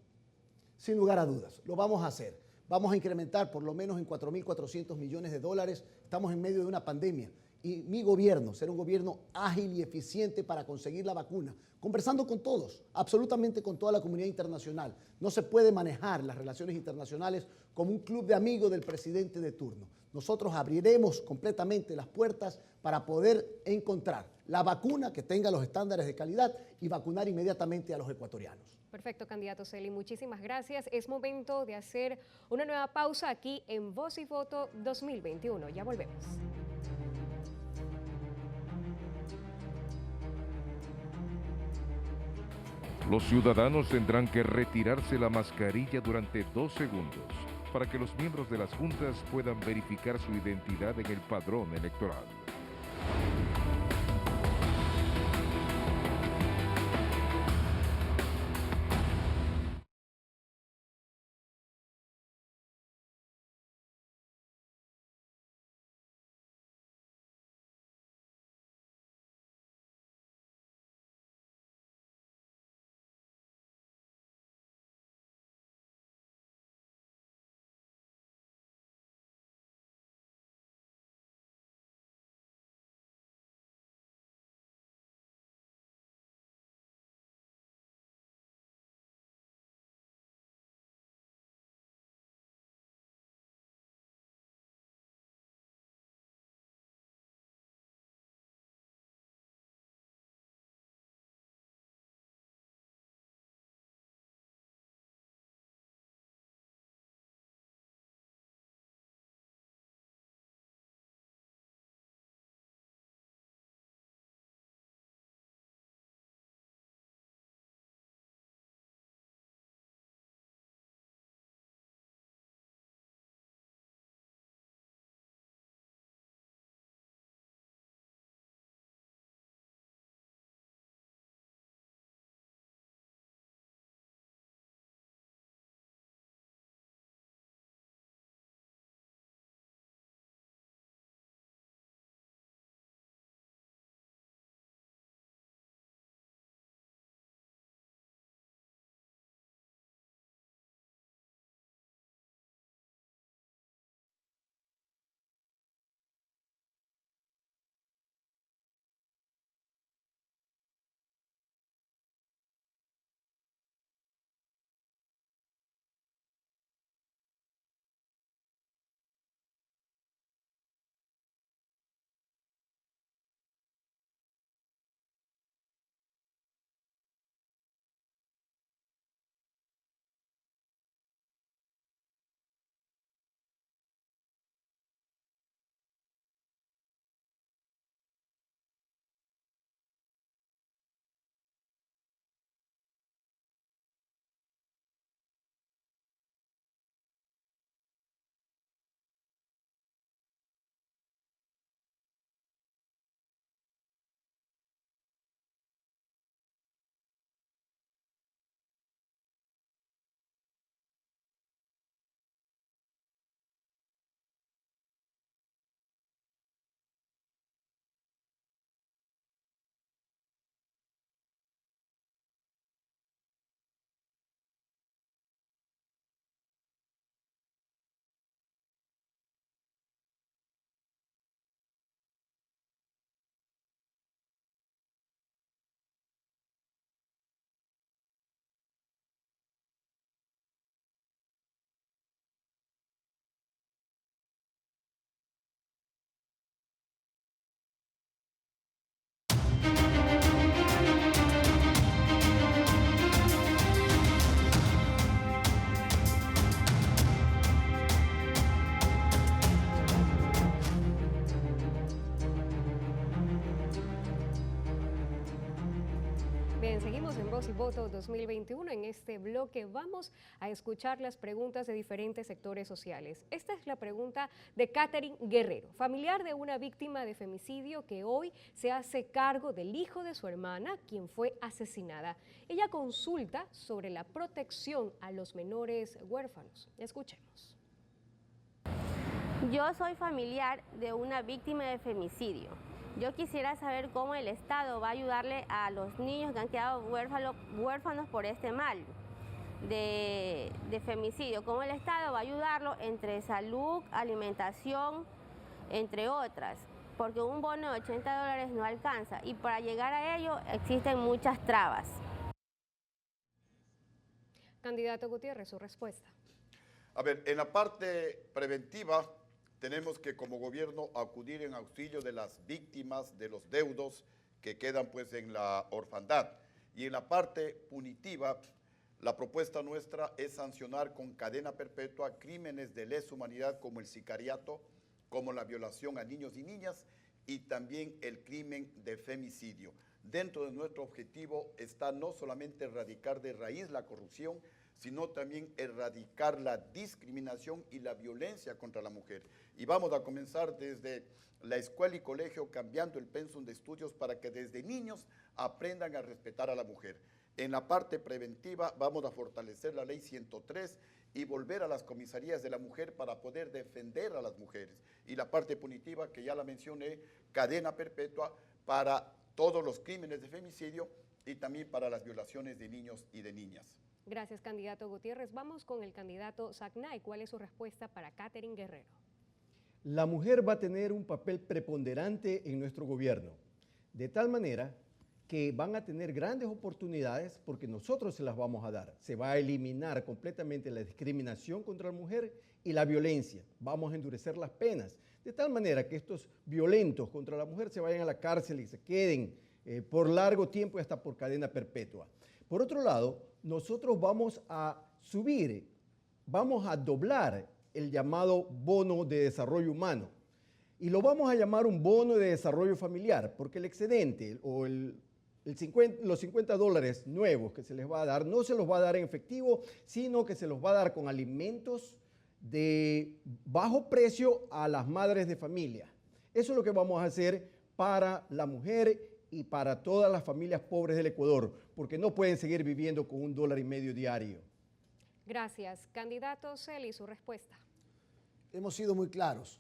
Sin lugar a dudas, lo vamos a hacer. Vamos a incrementar por lo menos en 4.400 millones de dólares. Estamos en medio de una pandemia y mi gobierno será un gobierno ágil y eficiente para conseguir la vacuna, conversando con todos, absolutamente con toda la comunidad internacional. No se puede manejar las relaciones internacionales como un club de amigos del presidente de turno. Nosotros abriremos completamente las puertas para poder encontrar la vacuna que tenga los estándares de calidad y vacunar inmediatamente a los ecuatorianos. Perfecto, candidato Celi, muchísimas gracias. Es momento de hacer una nueva pausa aquí en Voz y Voto 2021. Ya volvemos. Los ciudadanos tendrán que retirarse la mascarilla durante 2 segundos para que los miembros de las juntas puedan verificar su identidad en el padrón electoral. el voto 2021. En este bloque vamos a escuchar las preguntas de diferentes sectores sociales. Esta es la pregunta de Catherine Guerrero, familiar de una víctima de femicidio que hoy se hace cargo del hijo de su hermana, quien fue asesinada. Ella consulta sobre la protección a los menores huérfanos. Escuchemos. Yo soy familiar de una víctima de femicidio. Yo quisiera saber cómo el Estado va a ayudarle a los niños que han quedado huérfanos por este mal de femicidio. Cómo el Estado va a ayudarlo entre salud, alimentación, entre otras. Porque un bono de $80 no alcanza y para llegar a ello existen muchas trabas. Candidato Gutiérrez, su respuesta. A ver, en la parte preventiva tenemos que como gobierno acudir en auxilio de las víctimas, de los deudos que quedan pues en la orfandad. Y en la parte punitiva, la propuesta nuestra es sancionar con cadena perpetua crímenes de lesa humanidad como el sicariato, como la violación a niños y niñas y también el crimen de femicidio. Dentro de nuestro objetivo está no solamente erradicar de raíz la corrupción, sino también erradicar la discriminación y la violencia contra la mujer. Y vamos a comenzar desde la escuela y colegio cambiando el pensum de estudios para que desde niños aprendan a respetar a la mujer. En la parte preventiva vamos a fortalecer la ley 103 y volver a las comisarías de la mujer para poder defender a las mujeres. Y la parte punitiva, que ya la mencioné, cadena perpetua para todos los crímenes de femicidio y también para las violaciones de niños y de niñas. Gracias, candidato Gutiérrez. Vamos con el candidato Sacnay. ¿Cuál es su respuesta para Catherine Guerrero? La mujer va a tener un papel preponderante en nuestro gobierno, de tal manera que van a tener grandes oportunidades porque nosotros se las vamos a dar. Se va a eliminar completamente la discriminación contra la mujer y la violencia. Vamos a endurecer las penas, de tal manera que estos violentos contra la mujer se vayan a la cárcel y se queden por largo tiempo y hasta por cadena perpetua. Por otro lado, nosotros vamos a subir, vamos a doblar el llamado bono de desarrollo humano y lo vamos a llamar un bono de desarrollo familiar porque el excedente o los $50 nuevos que se les va a dar no se los va a dar en efectivo, sino que se los va a dar con alimentos de bajo precio a las madres de familia. Eso es lo que vamos a hacer para la mujer y para todas las familias pobres del Ecuador, porque no pueden seguir viviendo con $1.50 diario. Gracias. Candidato Celi, su respuesta. Hemos sido muy claros.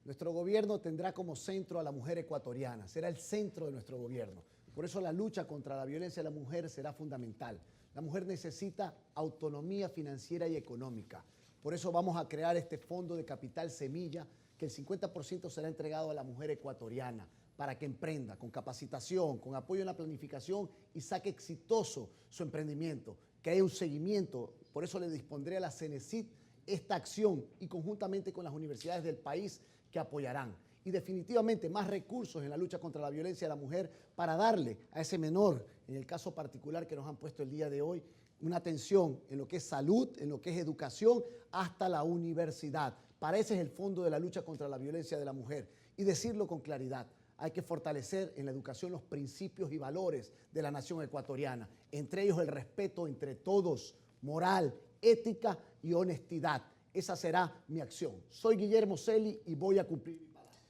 Nuestro gobierno tendrá como centro a la mujer ecuatoriana, será el centro de nuestro gobierno. Por eso la lucha contra la violencia de la mujer será fundamental. La mujer necesita autonomía financiera y económica. Por eso vamos a crear este fondo de capital semilla, que el 50% será entregado a la mujer ecuatoriana, para que emprenda con capacitación, con apoyo en la planificación y saque exitoso su emprendimiento, que haya un seguimiento. Por eso le dispondré a la CENESID esta acción y conjuntamente con las universidades del país que apoyarán. Y definitivamente más recursos en la lucha contra la violencia de la mujer para darle a ese menor, en el caso particular que nos han puesto el día de hoy, una atención en lo que es salud, en lo que es educación, hasta la universidad. Para ese es el fondo de la lucha contra la violencia de la mujer. Y decirlo con claridad. Hay que fortalecer en la educación los principios y valores de la nación ecuatoriana, entre ellos el respeto entre todos, moral, ética y honestidad. Esa será mi acción. Soy Guillermo Celi y voy a cumplir mi palabra.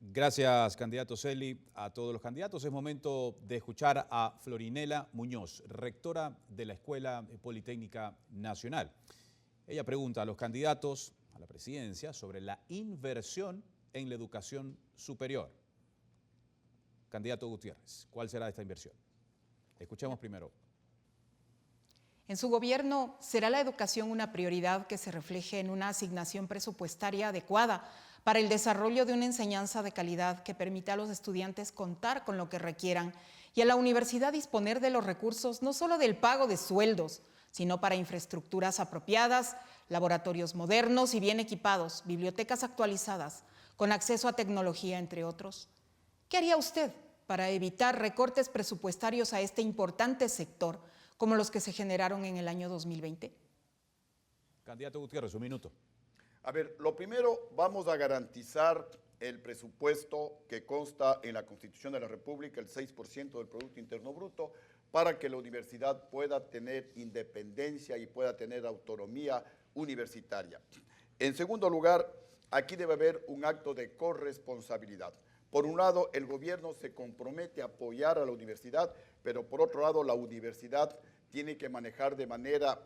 Gracias, candidato Celi. A todos los candidatos es momento de escuchar a Florinela Muñoz, rectora de la Escuela Politécnica Nacional. Ella pregunta a los candidatos a la presidencia sobre la inversión en la educación superior. Candidato Gutiérrez, ¿cuál será esta inversión? Escuchemos primero. En su gobierno, ¿será la educación una prioridad que se refleje en una asignación presupuestaria adecuada para el desarrollo de una enseñanza de calidad que permita a los estudiantes contar con lo que requieran y a la universidad disponer de los recursos no solo del pago de sueldos, sino para infraestructuras apropiadas, laboratorios modernos y bien equipados, bibliotecas actualizadas, con acceso a tecnología, entre otros? ¿Qué haría usted para evitar recortes presupuestarios a este importante sector como los que se generaron en el año 2020? Candidato Gutiérrez, un minuto. A ver, lo primero, vamos a garantizar el presupuesto que consta en la Constitución de la República, el 6% del Producto Interno Bruto, para que la universidad pueda tener independencia y pueda tener autonomía universitaria. En segundo lugar, aquí debe haber un acto de corresponsabilidad. Por un lado, el gobierno se compromete a apoyar a la universidad, pero por otro lado, la universidad tiene que manejar de manera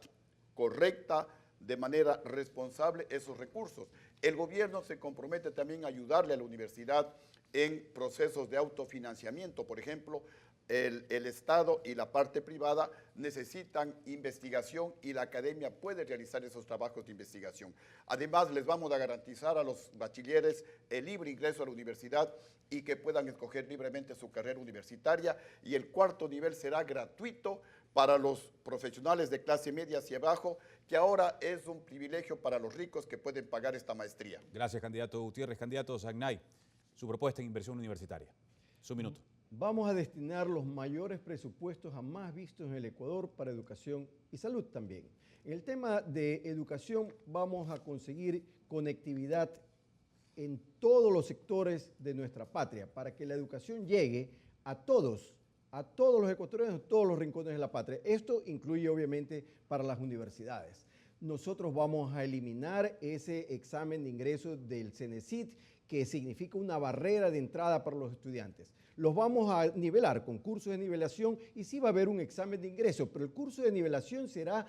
correcta, de manera responsable esos recursos. El gobierno se compromete también a ayudarle a la universidad en procesos de autofinanciamiento. Por ejemplo, el Estado y la parte privada necesitan investigación y la academia puede realizar esos trabajos de investigación. Además, les vamos a garantizar a los bachilleres el libre ingreso a la universidad y que puedan escoger libremente su carrera universitaria. Y el cuarto nivel será gratuito para los profesionales de clase media hacia abajo, que ahora es un privilegio para los ricos que pueden pagar esta maestría. Gracias, candidato Gutiérrez. Candidato Sagnay, su propuesta en inversión universitaria. Su minuto. Vamos a destinar los mayores presupuestos jamás vistos en el Ecuador para educación y salud también. En el tema de educación vamos a conseguir conectividad en todos los sectores de nuestra patria para que la educación llegue a todos los ecuatorianos, a todos los rincones de la patria. Esto incluye obviamente para las universidades. Nosotros vamos a eliminar ese examen de ingreso del CENESID, que significa una barrera de entrada para los estudiantes. Los vamos a nivelar con cursos de nivelación y sí va a haber un examen de ingreso, pero el curso de nivelación será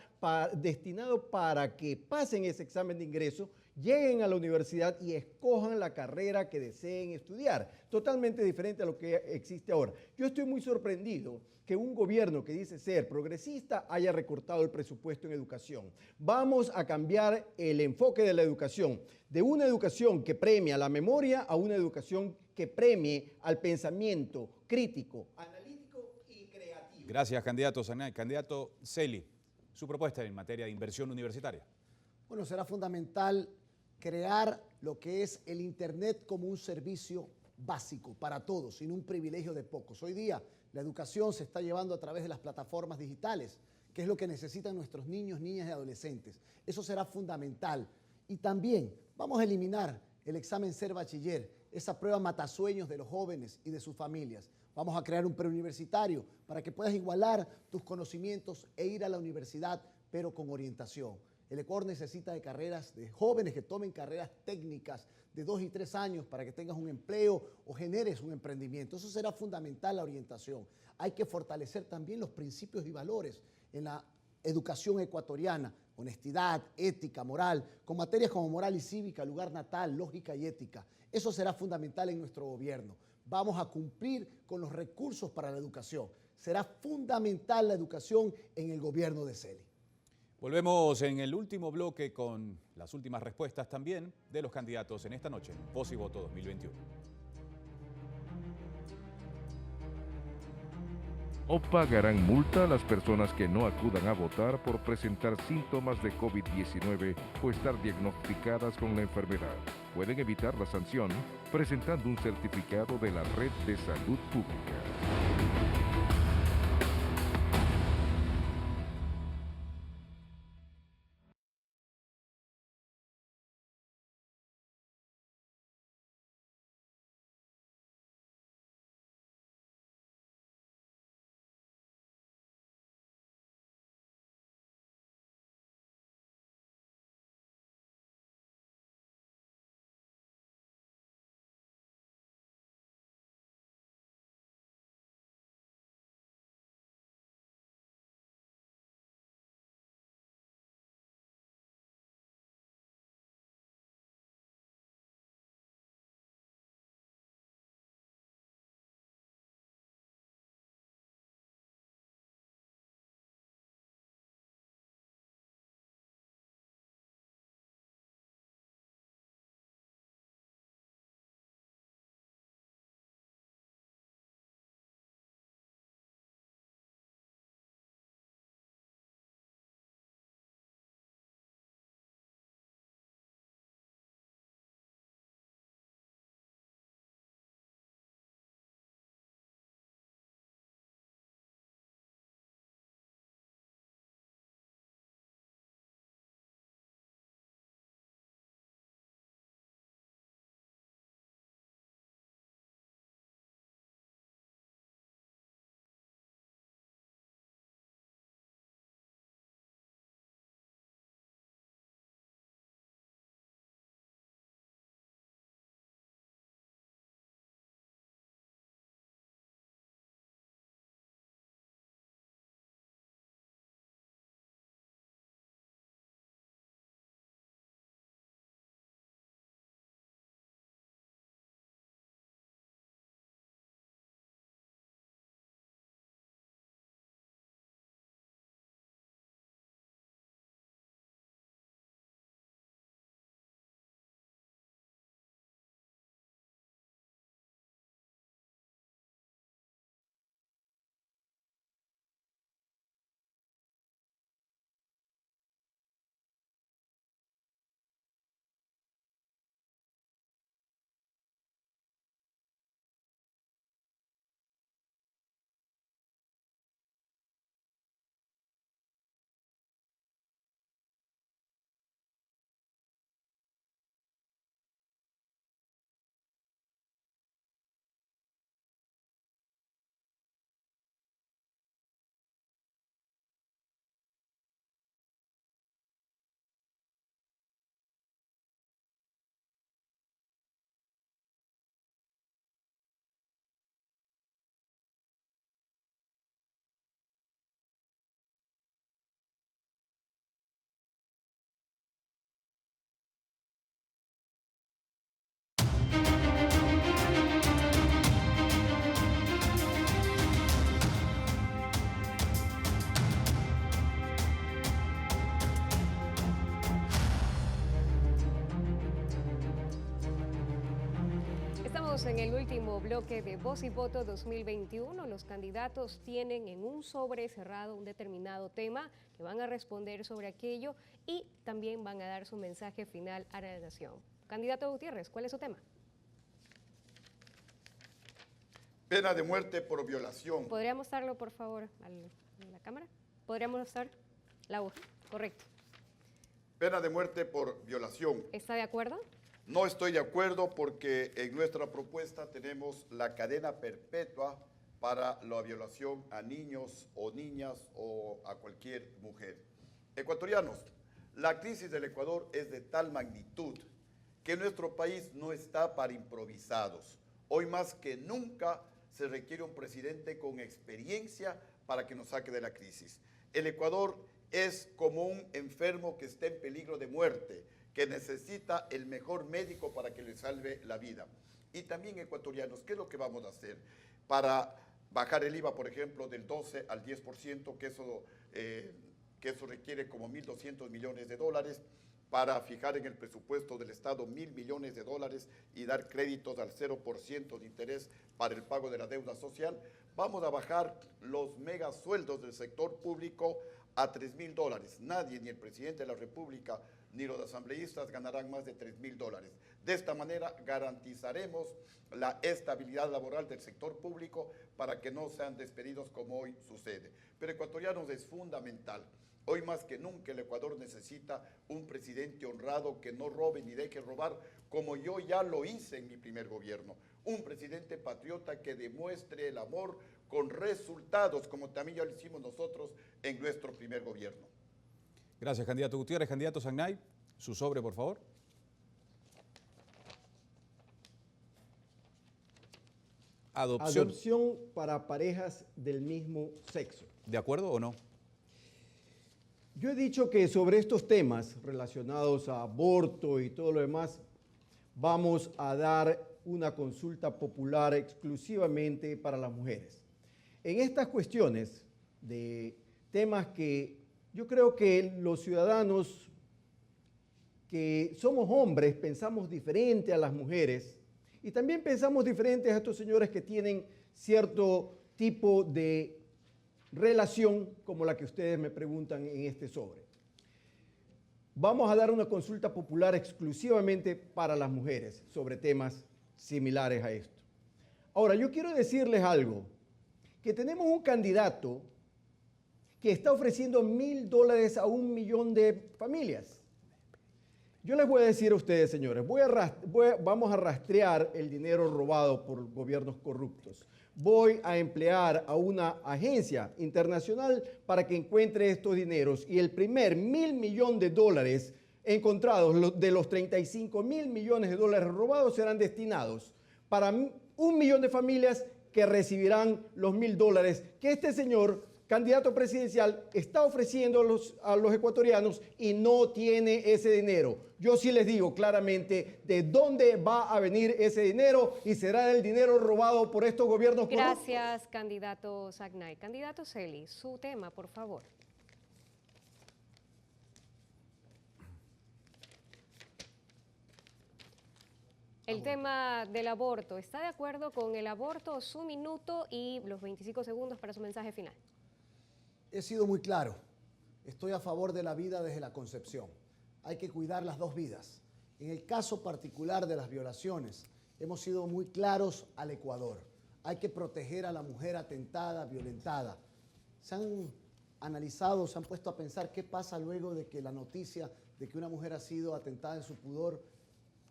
destinado para que pasen ese examen de ingreso, lleguen a la universidad y escojan la carrera que deseen estudiar. Totalmente diferente a lo que existe ahora. Yo estoy muy sorprendido que un gobierno que dice ser progresista haya recortado el presupuesto en educación. Vamos a cambiar el enfoque de la educación, de una educación que premia la memoria a una educación que premie al pensamiento crítico, analítico y creativo. Gracias, candidato Sagnay. Candidato Celi, su propuesta en materia de inversión universitaria. Bueno, será fundamental crear lo que es el Internet como un servicio básico para todos, sin un privilegio de pocos. Hoy día la educación se está llevando a través de las plataformas digitales, que es lo que necesitan nuestros niños, niñas y adolescentes. Eso será fundamental. Y también vamos a eliminar el examen Ser Bachiller, esa prueba matasueños de los jóvenes y de sus familias. Vamos a crear un preuniversitario para que puedas igualar tus conocimientos e ir a la universidad, pero con orientación. El Ecuador necesita de carreras, de jóvenes que tomen carreras técnicas de 2 y 3 años para que tengas un empleo o generes un emprendimiento. Eso será fundamental, la orientación. Hay que fortalecer también los principios y valores en la educación ecuatoriana, honestidad, ética, moral, con materias como moral y cívica, lugar natal, lógica y ética. Eso será fundamental en nuestro gobierno. Vamos a cumplir con los recursos para la educación. Será fundamental la educación en el gobierno de Celi. Volvemos en el último bloque con las últimas respuestas también de los candidatos en esta noche, en Voz y Voto 2021. ¿O pagarán multa a las personas que no acudan a votar por presentar síntomas de COVID-19 o estar diagnosticadas con la enfermedad? Pueden evitar la sanción presentando un certificado de la Red de Salud Pública. Seguimos en el último bloque de Voz y Voto 2021. Los candidatos tienen en un sobre cerrado un determinado tema que van a responder sobre aquello y también van a dar su mensaje final a la nación. Candidato Gutiérrez, ¿cuál es su tema? Pena de muerte por violación. ¿Podría mostrarlo, por favor, a la cámara? ¿Podría mostrar la hoja? Correcto. Pena de muerte por violación. ¿Está de acuerdo? No estoy de acuerdo porque en nuestra propuesta tenemos la cadena perpetua para la violación a niños o niñas o a cualquier mujer. Ecuatorianos, la crisis del Ecuador es de tal magnitud que nuestro país no está para improvisados. Hoy más que nunca se requiere un presidente con experiencia para que nos saque de la crisis. El Ecuador es como un enfermo que está en peligro de muerte, que necesita el mejor médico para que le salve la vida. Y también, ecuatorianos, ¿qué es lo que vamos a hacer para bajar el IVA, por ejemplo, del 12 al 10%, que eso requiere como 1.200 millones de dólares, para fijar en el presupuesto del Estado 1.000 millones de dólares y dar créditos al 0% de interés para el pago de la deuda social? Vamos a bajar los megasueldos del sector público a 3.000 dólares. Nadie, ni el presidente de la República, ni los asambleístas ganarán más de 3.000 dólares. De esta manera garantizaremos la estabilidad laboral del sector público para que no sean despedidos como hoy sucede. Pero, ecuatorianos, es fundamental. Hoy más que nunca el Ecuador necesita un presidente honrado que no robe ni deje robar, como yo ya lo hice en mi primer gobierno. Un presidente patriota que demuestre el amor con resultados, como también ya lo hicimos nosotros en nuestro primer gobierno. Gracias, candidato Gutiérrez. Candidato Sagnay, su sobre, por favor. Adopción para parejas del mismo sexo. ¿De acuerdo o no? Yo he dicho que sobre estos temas relacionados a aborto y todo lo demás, vamos a dar una consulta popular exclusivamente para las mujeres. En estas cuestiones de temas que yo creo que los ciudadanos que somos hombres pensamos diferente a las mujeres y también pensamos diferente a estos señores que tienen cierto tipo de relación como la que ustedes me preguntan en este sobre. Vamos a dar una consulta popular exclusivamente para las mujeres sobre temas similares a esto. Ahora, yo quiero decirles algo, que tenemos un candidato que está ofreciendo $1.000 a 1 millón de familias. Yo les voy a decir a ustedes, señores, vamos a rastrear el dinero robado por gobiernos corruptos. Voy a emplear a una agencia internacional para que encuentre estos dineros y el primer $1.000 millones encontrados de los 35.000 millones de dólares robados serán destinados para 1 millón de familias que recibirán los $1.000 que este señor candidato presidencial está ofreciendo a los ecuatorianos y no tiene ese dinero. Yo sí les digo claramente de dónde va a venir ese dinero y será el dinero robado por estos gobiernos corruptos. Gracias, candidato Sagnay. Candidato Celi, su tema, por favor. El tema del aborto. ¿Está de acuerdo con el aborto? Su minuto y los 25 segundos para su mensaje final. He sido muy claro. Estoy a favor de la vida desde la concepción. Hay que cuidar las dos vidas. En el caso particular de las violaciones, hemos sido muy claros al Ecuador. Hay que proteger a la mujer atentada, violentada. Se han analizado, se han puesto a pensar qué pasa luego de que la noticia de que una mujer ha sido atentada en su pudor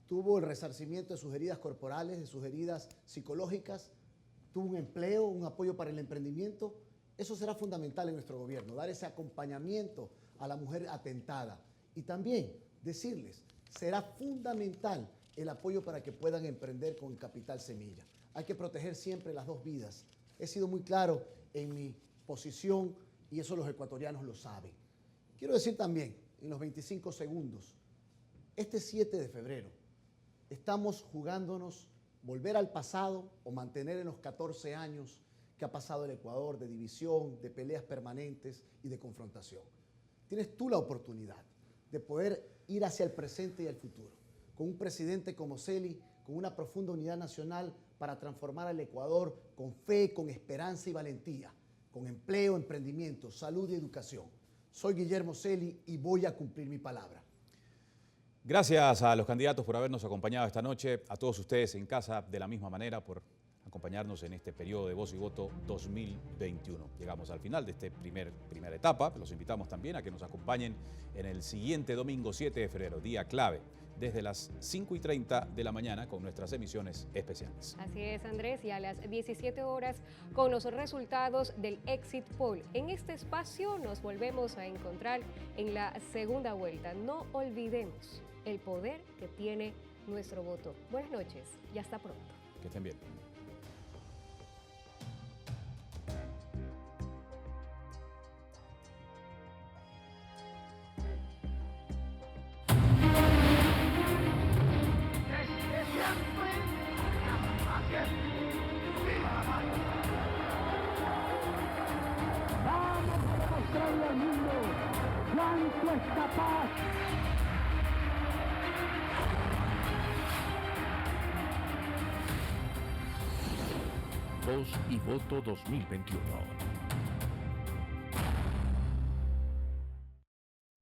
tuvo el resarcimiento de sus heridas corporales, de sus heridas psicológicas, tuvo un empleo, un apoyo para el emprendimiento. Eso será fundamental en nuestro gobierno, dar ese acompañamiento a la mujer atentada. Y también decirles, será fundamental el apoyo para que puedan emprender con el capital semilla. Hay que proteger siempre las dos vidas. He sido muy claro en mi posición y eso los ecuatorianos lo saben. Quiero decir también, en los 25 segundos, este 7 de febrero, estamos jugándonos volver al pasado o mantener en los 14 años que ha pasado el Ecuador de división, de peleas permanentes y de confrontación. Tienes tú la oportunidad de poder ir hacia el presente y el futuro, con un presidente como Celi, con una profunda unidad nacional para transformar al Ecuador con fe, con esperanza y valentía, con empleo, emprendimiento, salud y educación. Soy Guillermo Celi y voy a cumplir mi palabra. Gracias a los candidatos por habernos acompañado esta noche, a todos ustedes en casa de la misma manera por acompañarnos en este periodo de Voz y Voto 2021. Llegamos al final de esta primera etapa. Los invitamos también a que nos acompañen en el siguiente domingo 7 de febrero, día clave, desde las 5:30 de la mañana con nuestras emisiones especiales. Así es, Andrés, y a las 17 horas con los resultados del Exit Poll. En este espacio nos volvemos a encontrar en la segunda vuelta. No olvidemos el poder que tiene nuestro voto. Buenas noches y hasta pronto. Que estén bien. Vamos a demostrarle al mundo cuánto es capaz. Voz y Voto 2021.